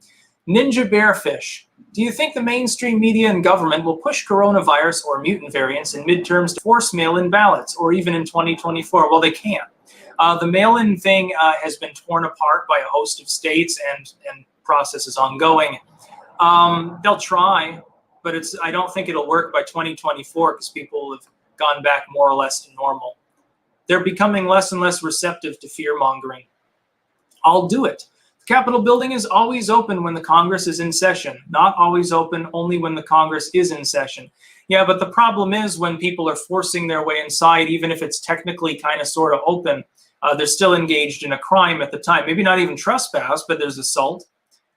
Ninja Bearfish. Do you think the mainstream media and government will push coronavirus or mutant variants in midterms to force mail-in ballots, or even in 2024? Well, they can't. The mail-in thing has been torn apart by a host of states, and process is ongoing. They'll try, but I don't think it'll work by 2024 because people have gone back more or less to normal. They're becoming less and less receptive to fear-mongering. I'll do it. The Capitol building is always open when the Congress is in session, not always open only when the Congress is in session. Yeah, but the problem is when people are forcing their way inside, even if it's technically kind of sort of open, they're still engaged in a crime at the time. Maybe not even trespass, but there's assault,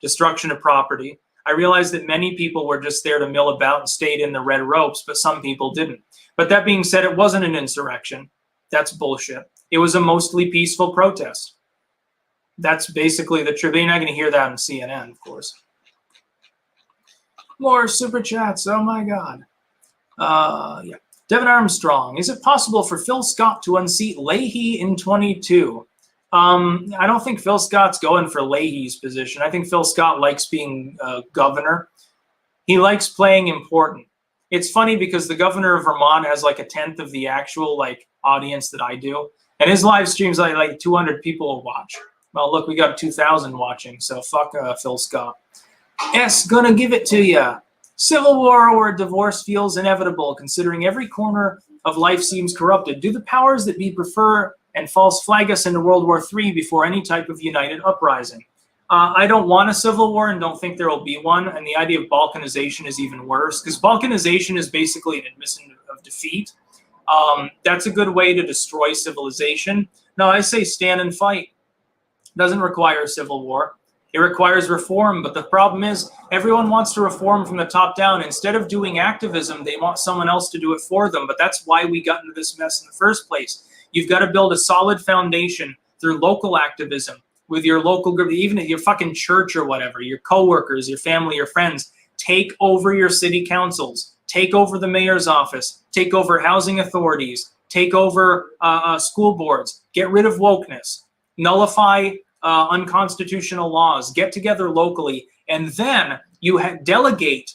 destruction of property. I realized that many people were just there to mill about and stayed in the red ropes, but some people didn't. But that being said, it wasn't an insurrection. That's bullshit. It was a mostly peaceful protest. That's basically the truth. You're not going to hear that on CNN, of course. More super chats. Oh my God. Yeah. Devin Armstrong. Is it possible for Phil Scott to unseat Leahy in 22? I don't think Phil Scott's going for Leahy's position. I think Phil Scott likes being governor. He likes playing important. It's funny because the governor of Vermont has like a tenth of the actual like audience that I do, and his live streams like 200 people will watch. Well, look, we got 2,000 watching, so fuck Phil Scott. S, gonna give it to ya. Civil war or divorce feels inevitable, considering every corner of life seems corrupted. Do the powers that be prefer and false flag us into World War III before any type of united uprising? I don't want a civil war and don't think there will be one. And the idea of balkanization is even worse, because balkanization is basically an admission of defeat. That's a good way to destroy civilization. No, I say stand and fight. It doesn't require a civil war. It requires reform, but the problem is everyone wants to reform from the top down. Instead of doing activism, they want someone else to do it for them. But that's why we got into this mess in the first place. You've got to build a solid foundation through local activism with your local group, even at your fucking church or whatever, your coworkers, your family, your friends. Take over your city councils, take over the mayor's office, take over housing authorities, take over school boards, get rid of wokeness, nullify unconstitutional laws, get together locally, and then you delegate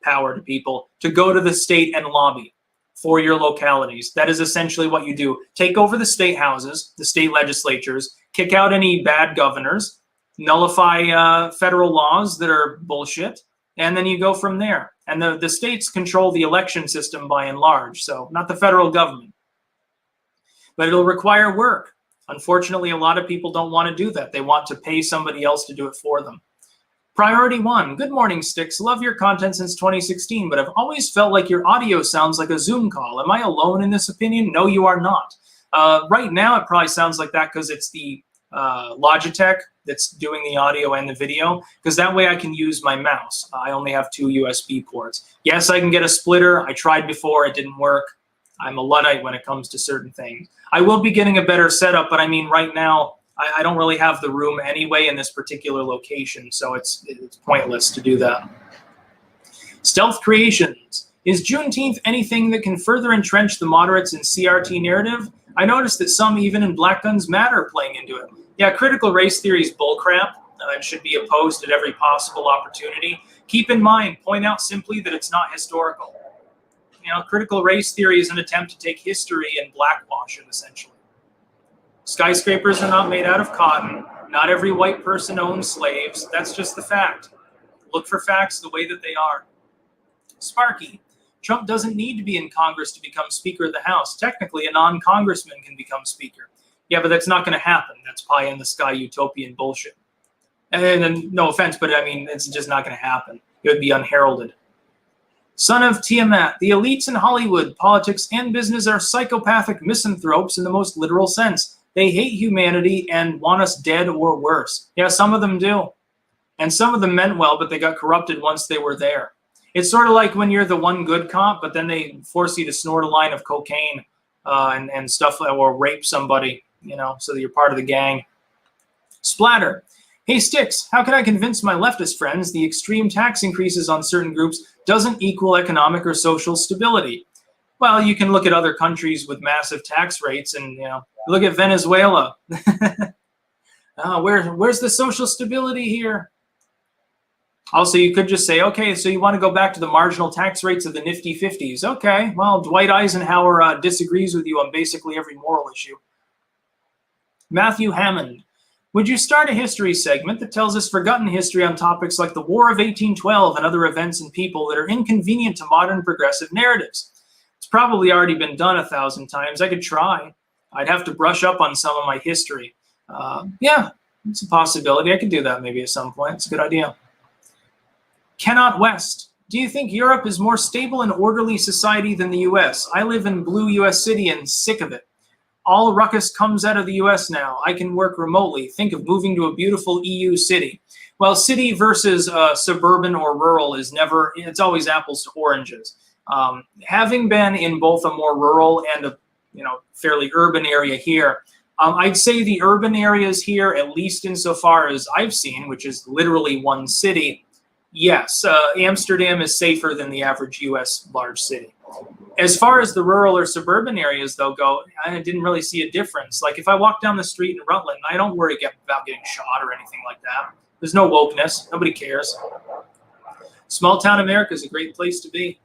power to people to go to the state and lobby for your localities. That is essentially what you do. Take over the state houses, the state legislatures, kick out any bad governors, nullify federal laws that are bullshit, and then you go from there. And the states control the election system by and large, so not the federal government. But it'll require work. Unfortunately, a lot of people don't want to do that. They want to pay somebody else to do it for them. Priority 1. Good morning, Styx. Love your content since 2016, but I've always felt like your audio sounds like a Zoom call. Am I alone in this opinion? No, you are not. Right now, it probably sounds like that because it's the Logitech that's doing the audio and the video, because that way I can use my mouse. I only have 2 USB ports. Yes, I can get a splitter. I tried before. It didn't work. I'm a Luddite when it comes to certain things. I will be getting a better setup, but I mean, right now, I don't really have the room anyway in this particular location, so it's pointless to do that. Stealth Creations. Is Juneteenth anything that can further entrench the moderates in CRT narrative? I noticed that some, even in Black Guns Matter, are playing into it. Yeah, critical race theory is bullcrap and should be opposed at every possible opportunity. Keep in mind, point out simply that it's not historical. You know, critical race theory is an attempt to take history and blackwash it, essentially. Skyscrapers are not made out of cotton. Not every white person owns slaves. That's just the fact. Look for facts the way that they are. Sparky. Trump doesn't need to be in Congress to become Speaker of the House. Technically, a non-congressman can become Speaker. Yeah, but that's not going to happen. That's pie-in-the-sky utopian bullshit. And no offense, but I mean, it's just not going to happen. It would be unheralded. Son of Tiamat, the elites in Hollywood, politics, and business are psychopathic misanthropes in the most literal sense. They hate humanity and want us dead or worse. Yeah, some of them do. And some of them meant well, but they got corrupted once they were there. It's sort of like when you're the one good cop, but then they force you to snort a line of cocaine and stuff, or rape somebody, you know, so that you're part of the gang. Splatter. Hey, Styx, how can I convince my leftist friends the extreme tax increases on certain groups doesn't equal economic or social stability? Well, you can look at other countries with massive tax rates and, you know, look at Venezuela. Where's the social stability here? Also, you could just say, okay, so you want to go back to the marginal tax rates of the nifty 50s. Okay, well, Dwight Eisenhower disagrees with you on basically every moral issue. Matthew Hammond. Would you start a history segment that tells us forgotten history on topics like the War of 1812 and other events and people that are inconvenient to modern progressive narratives? It's probably already been done 1,000 times. I could try. I'd have to brush up on some of my history. Yeah, it's a possibility. I could do that maybe at some point. It's a good idea. Cannot West. Do you think Europe is more stable and orderly society than the US? I live in blue US city and sick of it. All ruckus comes out of the US now. I can work remotely. Think of moving to a beautiful EU city. Well, city versus suburban or rural is never, it's always apples to oranges. Having been in both a more rural and a fairly urban area here, I'd say the urban areas here, at least insofar as I've seen, which is literally one city, yes, Amsterdam is safer than the average US large city. As far as the rural or suburban areas, though, go, I didn't really see a difference. Like if I walk down the street in Rutland, I don't worry about getting shot or anything like that. There's no wokeness. Nobody cares. Small town America is a great place to be.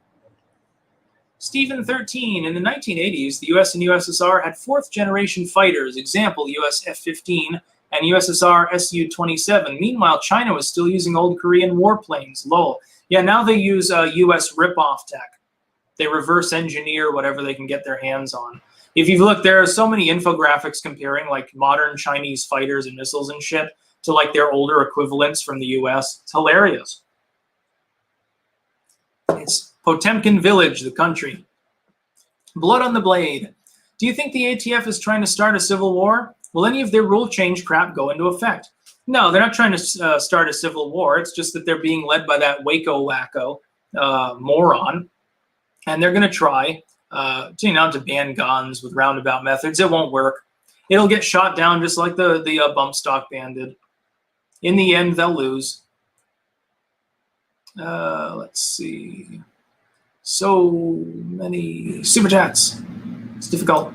Stephen 13, in the 1980s, the US and USSR had fourth generation fighters, example US F-15 and USSR Su-27. Meanwhile, China was still using old Korean warplanes, lol. Yeah, now they use US rip-off tech. They reverse engineer whatever they can get their hands on. If you've looked, there are so many infographics comparing like modern Chinese fighters and missiles and shit to like their older equivalents from the US. It's hilarious. It's Potemkin Village, the country. Blood on the Blade. Do you think the ATF is trying to start a civil war? Will any of their rule change crap go into effect? No, they're not trying to start a civil war. It's just that they're being led by that Waco wacko moron. And they're going to try to ban guns with roundabout methods. It won't work. It'll get shot down just like the bump stock ban did. In the end, they'll lose. Let's see. So many super chats. It's difficult.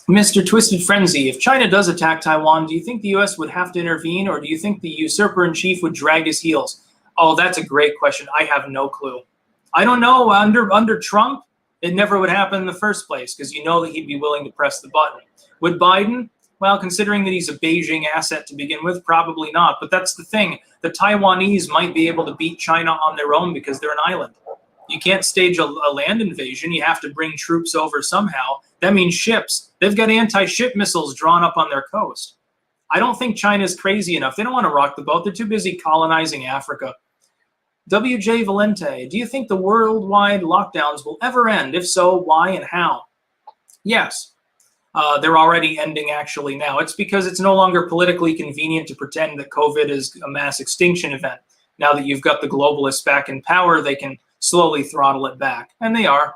Mr. Twisted Frenzy, if China does attack Taiwan, do you think the U.S. would have to intervene, or do you think the usurper-in-chief would drag his heels? Oh, that's a great question. I have no clue. I don't know. Under Trump, it never would happen in the first place because you know that he'd be willing to press the button. Would Biden? Well, considering that he's a Beijing asset to begin with, probably not. But that's the thing. The Taiwanese might be able to beat China on their own because they're an island. You can't stage a land invasion. You have to bring troops over somehow. That means ships. They've got anti-ship missiles drawn up on their coast. I don't think China's crazy enough. They don't want to rock the boat. They're too busy colonizing Africa. WJ Valente, do you think the worldwide lockdowns will ever end? If so, why and how? Yes. They're already ending actually now. It's because it's no longer politically convenient to pretend that COVID is a mass extinction event. Now that you've got the globalists back in power, they can slowly throttle it back. And they are.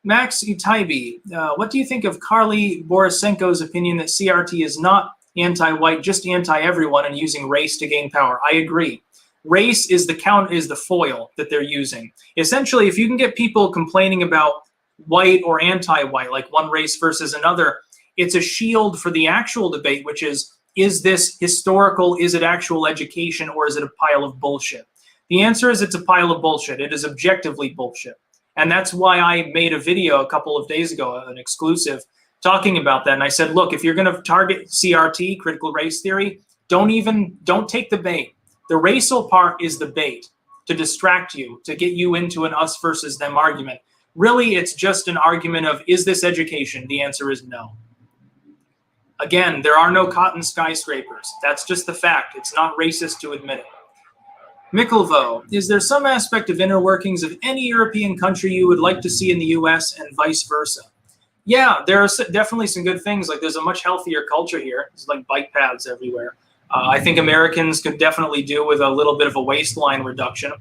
Max Utaibi, what do you think of Carly Borisenko's opinion that CRT is not anti-white, just anti-everyone and using race to gain power? I agree. Race is the foil that they're using. Essentially, if you can get people complaining about white or anti-white, like one race versus another, it's a shield for the actual debate, which is this historical, is it actual education, or is it a pile of bullshit? The answer is it's a pile of bullshit. It is objectively bullshit. And that's why I made a video a couple of days ago, an exclusive, talking about that. And I said, look, if you're going to target CRT, critical race theory, don't take the bait. The racial part is the bait to distract you, to get you into an us versus them argument. Really, it's just an argument of, is this education? The answer is no. Again, there are no cotton skyscrapers. That's just the fact. It's not racist to admit it. Mikkelvo, is there some aspect of inner workings of any European country you would like to see in the US and vice versa? Yeah, there are definitely some good things. Like there's a much healthier culture here. There's like bike paths everywhere. I think Americans could definitely do with a little bit of a waistline reduction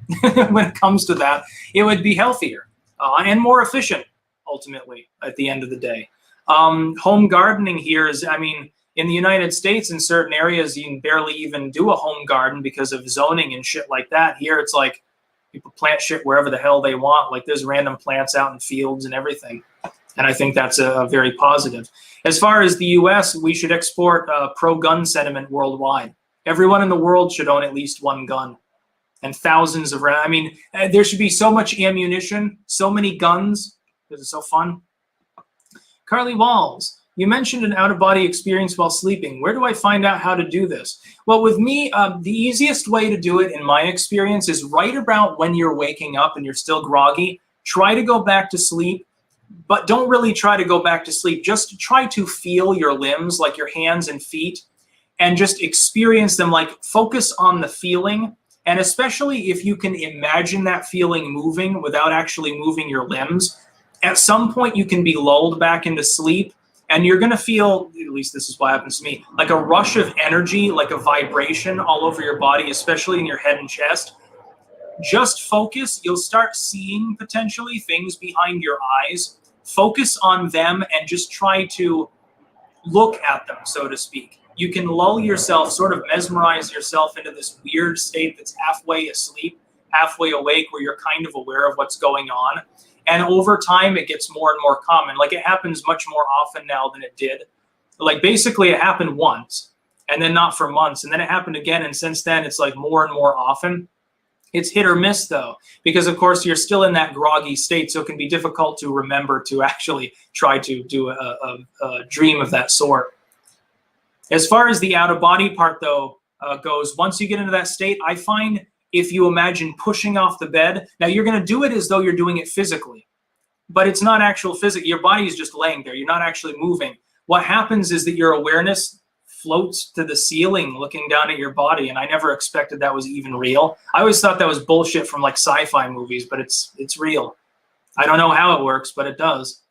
when it comes to that. It would be healthier and more efficient, ultimately, at the end of the day. Home gardening here is, I mean, in the United States, in certain areas, you can barely even do a home garden because of zoning and shit like that. Here, it's like people plant shit wherever the hell they want. Like there's random plants out in fields and everything. And I think that's a very positive. As far as the US, we should export pro-gun sentiment worldwide. Everyone in the world should own at least one gun. And thousands of rounds. I mean, there should be so much ammunition, so many guns. This is so fun. Carly Walls, you mentioned an out-of-body experience while sleeping. Where do I find out how to do this? Well, with me, the easiest way to do it, in my experience, is right about when you're waking up and you're still groggy. Try to go back to sleep. But don't really try to go back to sleep. Just try to feel your limbs, like your hands and feet, and just experience them. Like focus on the feeling. And especially if you can imagine that feeling moving without actually moving your limbs, At some point, you can be lulled back into sleep, and you're going to feel, at least this is what happens to me, like a rush of energy, like a vibration all over your body, especially in your head and chest. Just focus. You'll start seeing potentially things behind your eyes. Focus on them and just try to look at them, so to speak. You can lull yourself, sort of mesmerize yourself into this weird state that's halfway asleep, halfway awake, where you're kind of aware of what's going on. And over time, it gets more and more common. Like, it happens much more often now than it did. Like, basically, it happened once, and then not for months, and then it happened again, and since then, it's like more and more often. It's hit or miss, though, because, of course, you're still in that groggy state, so it can be difficult to remember to actually try to do a dream of that sort. As far as the out-of-body part, though, goes, once you get into that state, I find if you imagine pushing off the bed, now you're going to do it as though you're doing it physically, but it's not actual physics. Your body is just laying there. You're not actually moving. What happens is that your awareness floats to the ceiling looking down at your body, and I never expected that was even real. I always thought that was bullshit from like sci-fi movies, but it's real. I don't know how it works, but it does.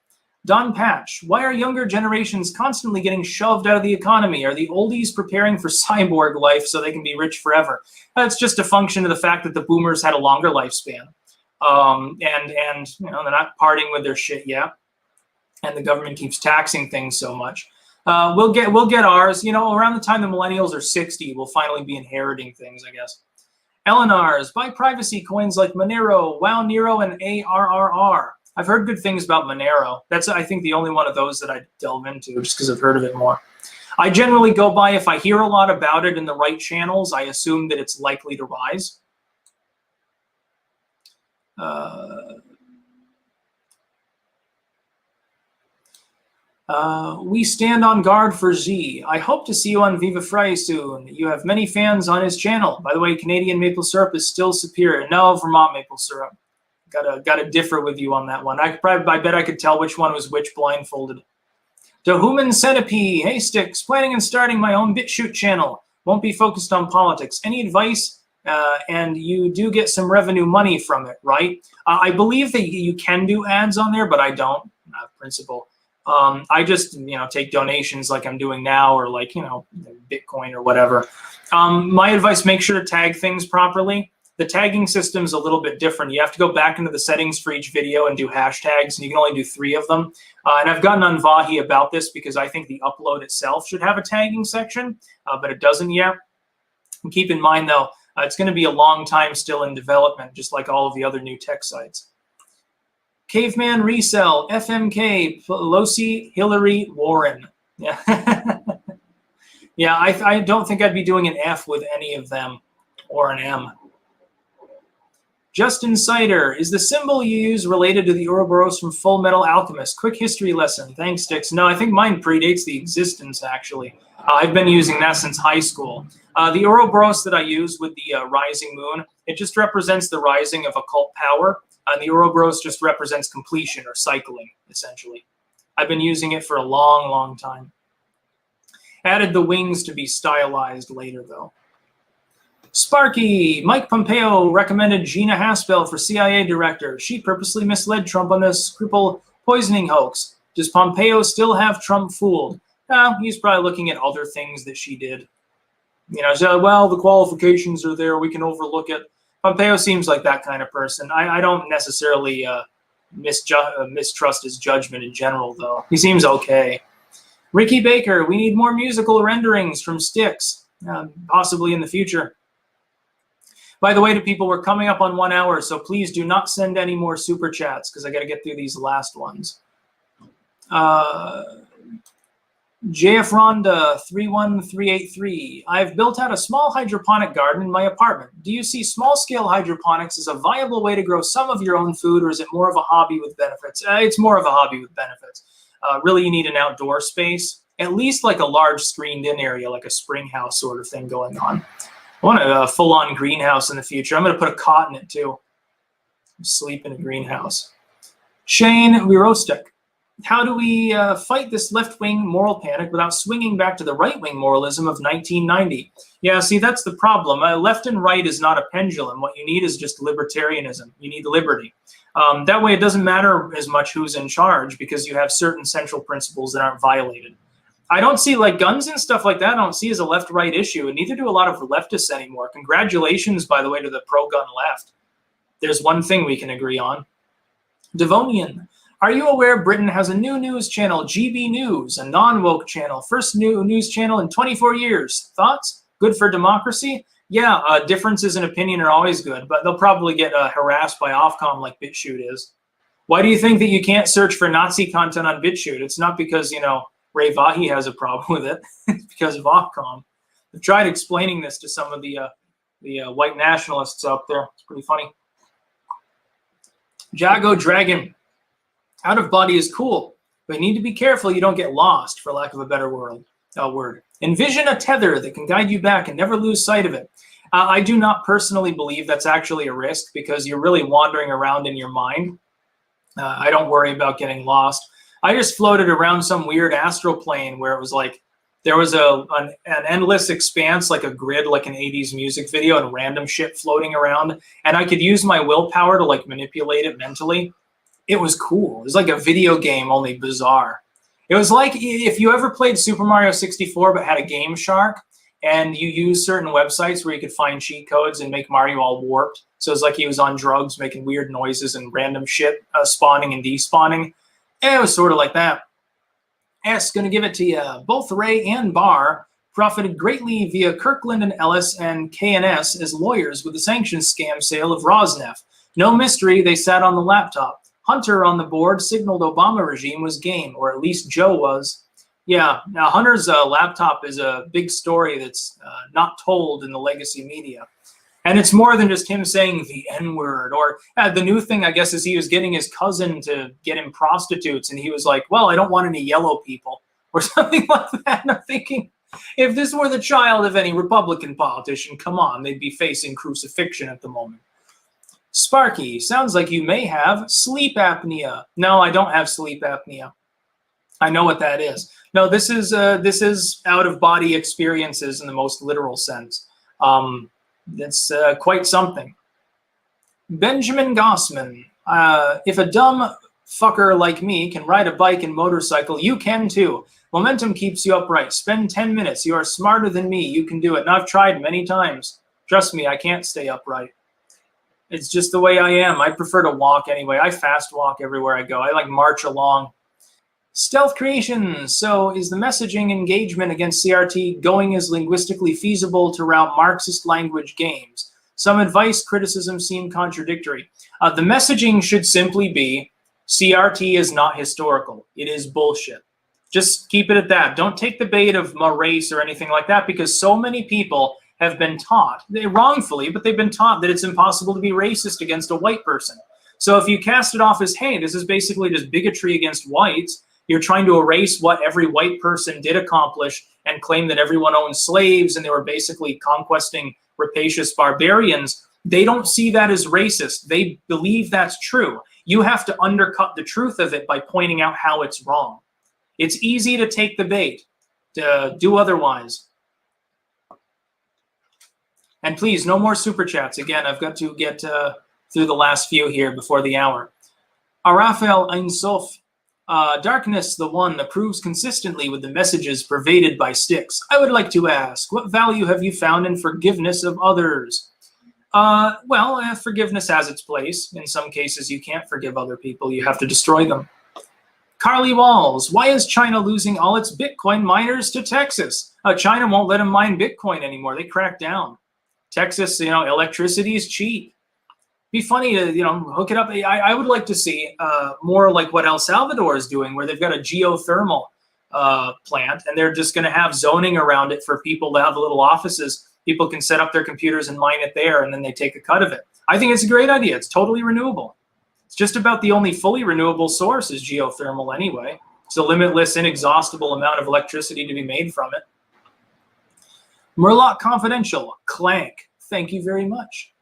Don Patch, why are younger generations constantly getting shoved out of the economy? Are the oldies preparing for cyborg life so they can be rich forever? That's just a function of the fact that the boomers had a longer lifespan. And you know, they're not parting with their shit yet. And the government keeps taxing things so much. We'll get ours, you know, around the time the millennials are 60, we'll finally be inheriting things, I guess. Elinars, buy privacy coins like Monero, WoW Nero, and ARRR. I've heard good things about Monero. That's, I think, the only one of those that I delve into just because I've heard of it more. I generally go by, if I hear a lot about it in the right channels, I assume that it's likely to rise. We stand on guard for Z. I hope to see you on Viva Frei soon. You have many fans on his channel. By the way, Canadian maple syrup is still superior. No, Vermont maple syrup. Gotta differ with you on that one. I bet I could tell which one was which blindfolded. To Human Centipede, hey Styx, planning on starting my own BitChute channel. Won't be focused on politics. Any advice? And you do get some revenue money from it, right? I believe that you can do ads on there, but I don't. Principle. I just, you know, take donations like I'm doing now, or like, you know, Bitcoin or whatever. My advice: make sure to tag things properly. The tagging system's a little bit different. You have to go back into the settings for each video and do hashtags, and you can only do 3 of them. And I've gotten on Vahi about this because I think the upload itself should have a tagging section, but it doesn't yet. And keep in mind, though, it's going to be a long time still in development, just like all of the other new tech sites. Caveman Resell, FMK, Pelosi, Hillary, Warren. Yeah, yeah. I don't think I'd be doing an F with any of them, or an M. Justin Sider, is the symbol you use related to the Ouroboros from Full Metal Alchemist? Quick history lesson. Thanks, Styx. No, I think mine predates the existence, actually. I've been using that since high school. The Ouroboros that I use with the rising moon, it just represents the rising of occult power. And the Ouroboros just represents completion or cycling, essentially. I've been using it for a long, long time. Added the wings to be stylized later, though. Sparky, Mike Pompeo recommended Gina Haspel for CIA director. She purposely misled Trump on the Skripal poisoning hoax. Does Pompeo still have Trump fooled? He's probably looking at other things that she did. You know, so, well, the qualifications are there. We can overlook it. Pompeo seems like that kind of person. I don't necessarily mistrust his judgment in general, though. He seems okay. Ricky Baker, we need more musical renderings from Styx, possibly in the future. By the way, to people, we're coming up on 1 hour, so please do not send any more super chats because I got to get through these last ones. JF Ronda 31383. I've built out a small hydroponic garden in my apartment. Do you see small-scale hydroponics as a viable way to grow some of your own food, or is it more of a hobby with benefits? It's more of a hobby with benefits. Really, you need an outdoor space, at least like a large screened-in area, like a spring house sort of thing going on. I want a full-on greenhouse in the future. I'm going to put a cot in it, too. Sleep in a greenhouse. Shane Wirostek. How do we fight this left-wing moral panic without swinging back to the right-wing moralism of 1990? Yeah, see, that's the problem. Left and right is not a pendulum. What you need is just libertarianism. You need liberty. That way it doesn't matter as much who's in charge because you have certain central principles that aren't violated. I don't see, like, guns and stuff like that, I don't see as a left-right issue, and neither do a lot of leftists anymore. Congratulations, by the way, to the pro-gun left. There's one thing we can agree on. Devonian. Are you aware Britain has a new news channel, GB News, a non-woke channel, first new news channel in 24 years? Thoughts? Good for democracy? Yeah, differences in opinion are always good, but they'll probably get harassed by Ofcom like BitChute is. Why do you think that you can't search for Nazi content on BitChute? It's not because, you know, Ray Vahi has a problem with it. It's because of Ofcom. I've tried explaining this to some of the white nationalists out there. It's pretty funny. Jago Dragon. Out of body is cool, but you need to be careful you don't get lost, for lack of a better word. Envision a tether that can guide you back and never lose sight of it. I do not personally believe that's actually a risk because you're really wandering around in your mind. I don't worry about getting lost. I just floated around some weird astral plane where it was like there was an endless expanse, like a grid, like an 80s music video, and random shit floating around. And I could use my willpower to like manipulate it mentally. It was cool. It was like a video game, only bizarre. It was like if you ever played Super Mario 64 but had a Game Shark and you used certain websites where you could find cheat codes and make Mario all warped. So it's like he was on drugs making weird noises and random shit spawning and despawning. And it was sort of like that. S, going to give it to you. Both Ray and Barr profited greatly via Kirkland and Ellis and K&S as lawyers with the sanctions scam sale of Rosneft. No mystery, they sat on the laptop. Hunter on the board signaled Obama regime was game, or at least Joe was. Yeah, now Hunter's laptop is a big story that's not told in the legacy media. And it's more than just him saying the N-word. Or the new thing, I guess, is he was getting his cousin to get him prostitutes. And he was like, well, I don't want any yellow people. Or something like that. And I'm thinking, if this were the child of any Republican politician, come on, they'd be facing crucifixion at the moment. Sparky, sounds like you may have sleep apnea. No, I don't have sleep apnea. I know what that is. No, this is out-of-body experiences in the most literal sense. It's quite something. Benjamin Gossman, if a dumb fucker like me can ride a bike and motorcycle, you can too. Momentum keeps you upright. Spend 10 minutes. You are smarter than me. You can do it. And I've tried many times. Trust me, I can't stay upright. It's just the way I am. I prefer to walk anyway. I fast walk everywhere I go. I like march along. Stealth Creations. So is the messaging engagement against CRT going as linguistically feasible to route Marxist language games? Some advice, criticism seem contradictory. The messaging should simply be CRT is not historical. It is bullshit. Just keep it at that. Don't take the bait of my race or anything like that because so many people have been taught, they wrongfully, but they've been taught that it's impossible to be racist against a white person. So if you cast it off as, hey, this is basically just bigotry against whites, you're trying to erase what every white person did accomplish and claim that everyone owned slaves and they were basically conquesting rapacious barbarians. They don't see that as racist. They believe that's true. You have to undercut the truth of it by pointing out how it's wrong. It's easy to take the bait, to do otherwise. And please, no more super chats. Again, I've got to get through the last few here before the hour. Raphael Einsof. Darkness, the one that proves consistently with the messages pervaded by Styx. I would like to ask, what value have you found in forgiveness of others? Forgiveness has its place. In some cases, you can't forgive other people. You have to destroy them. Carly Walls, why is China losing all its Bitcoin miners to Texas? China won't let them mine Bitcoin anymore. They crack down. Texas, electricity is cheap. Be funny to, hook it up. I would like to see more like what El Salvador is doing, where they've got a geothermal plant, and they're just going to have zoning around it for people to have little offices. People can set up their computers and mine it there, and then they take a cut of it. I think it's a great idea. It's totally renewable. It's just about the only fully renewable source is geothermal anyway. It's a limitless, inexhaustible amount of electricity to be made from it. Murloc Confidential, Clank, thank you very much.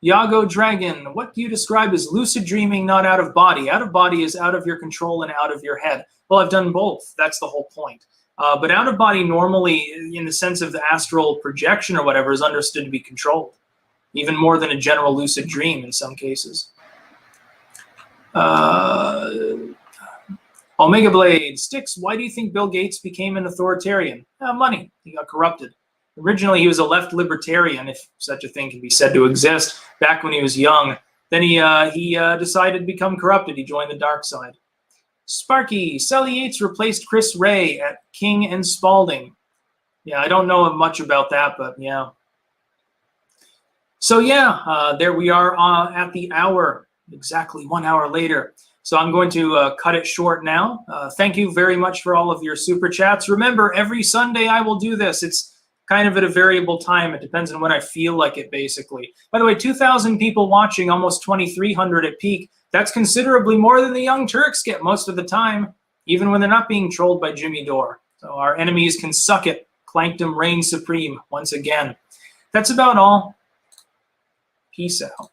Yago Dragon, what do you describe as lucid dreaming, not out of body? Out of body is out of your control and out of your head. Well, I've done both. That's the whole point. But out of body normally, in the sense of the astral projection or whatever, is understood to be controlled, even more than a general lucid dream in some cases. Omega Blade, Styx, why do you think Bill Gates became an authoritarian? Money. He got corrupted. Originally, he was a left libertarian, if such a thing can be said to exist, back when he was young. Then he decided to become corrupted. He joined the dark side. Sparky, Sally Yates replaced Chris Ray at King and Spalding. Yeah, I don't know much about that, but yeah. So yeah, there we are at the hour, exactly 1 hour later. So I'm going to cut it short now. Thank you very much for all of your super chats. Remember, every Sunday I will do this. It's kind of at a variable time. It depends on when I feel like it, basically. By the way, 2,000 people watching, almost 2,300 at peak. That's considerably more than the Young Turks get most of the time, even when they're not being trolled by Jimmy Dore. So our enemies can suck it. Clankdom reigns supreme once again. That's about all. Peace out.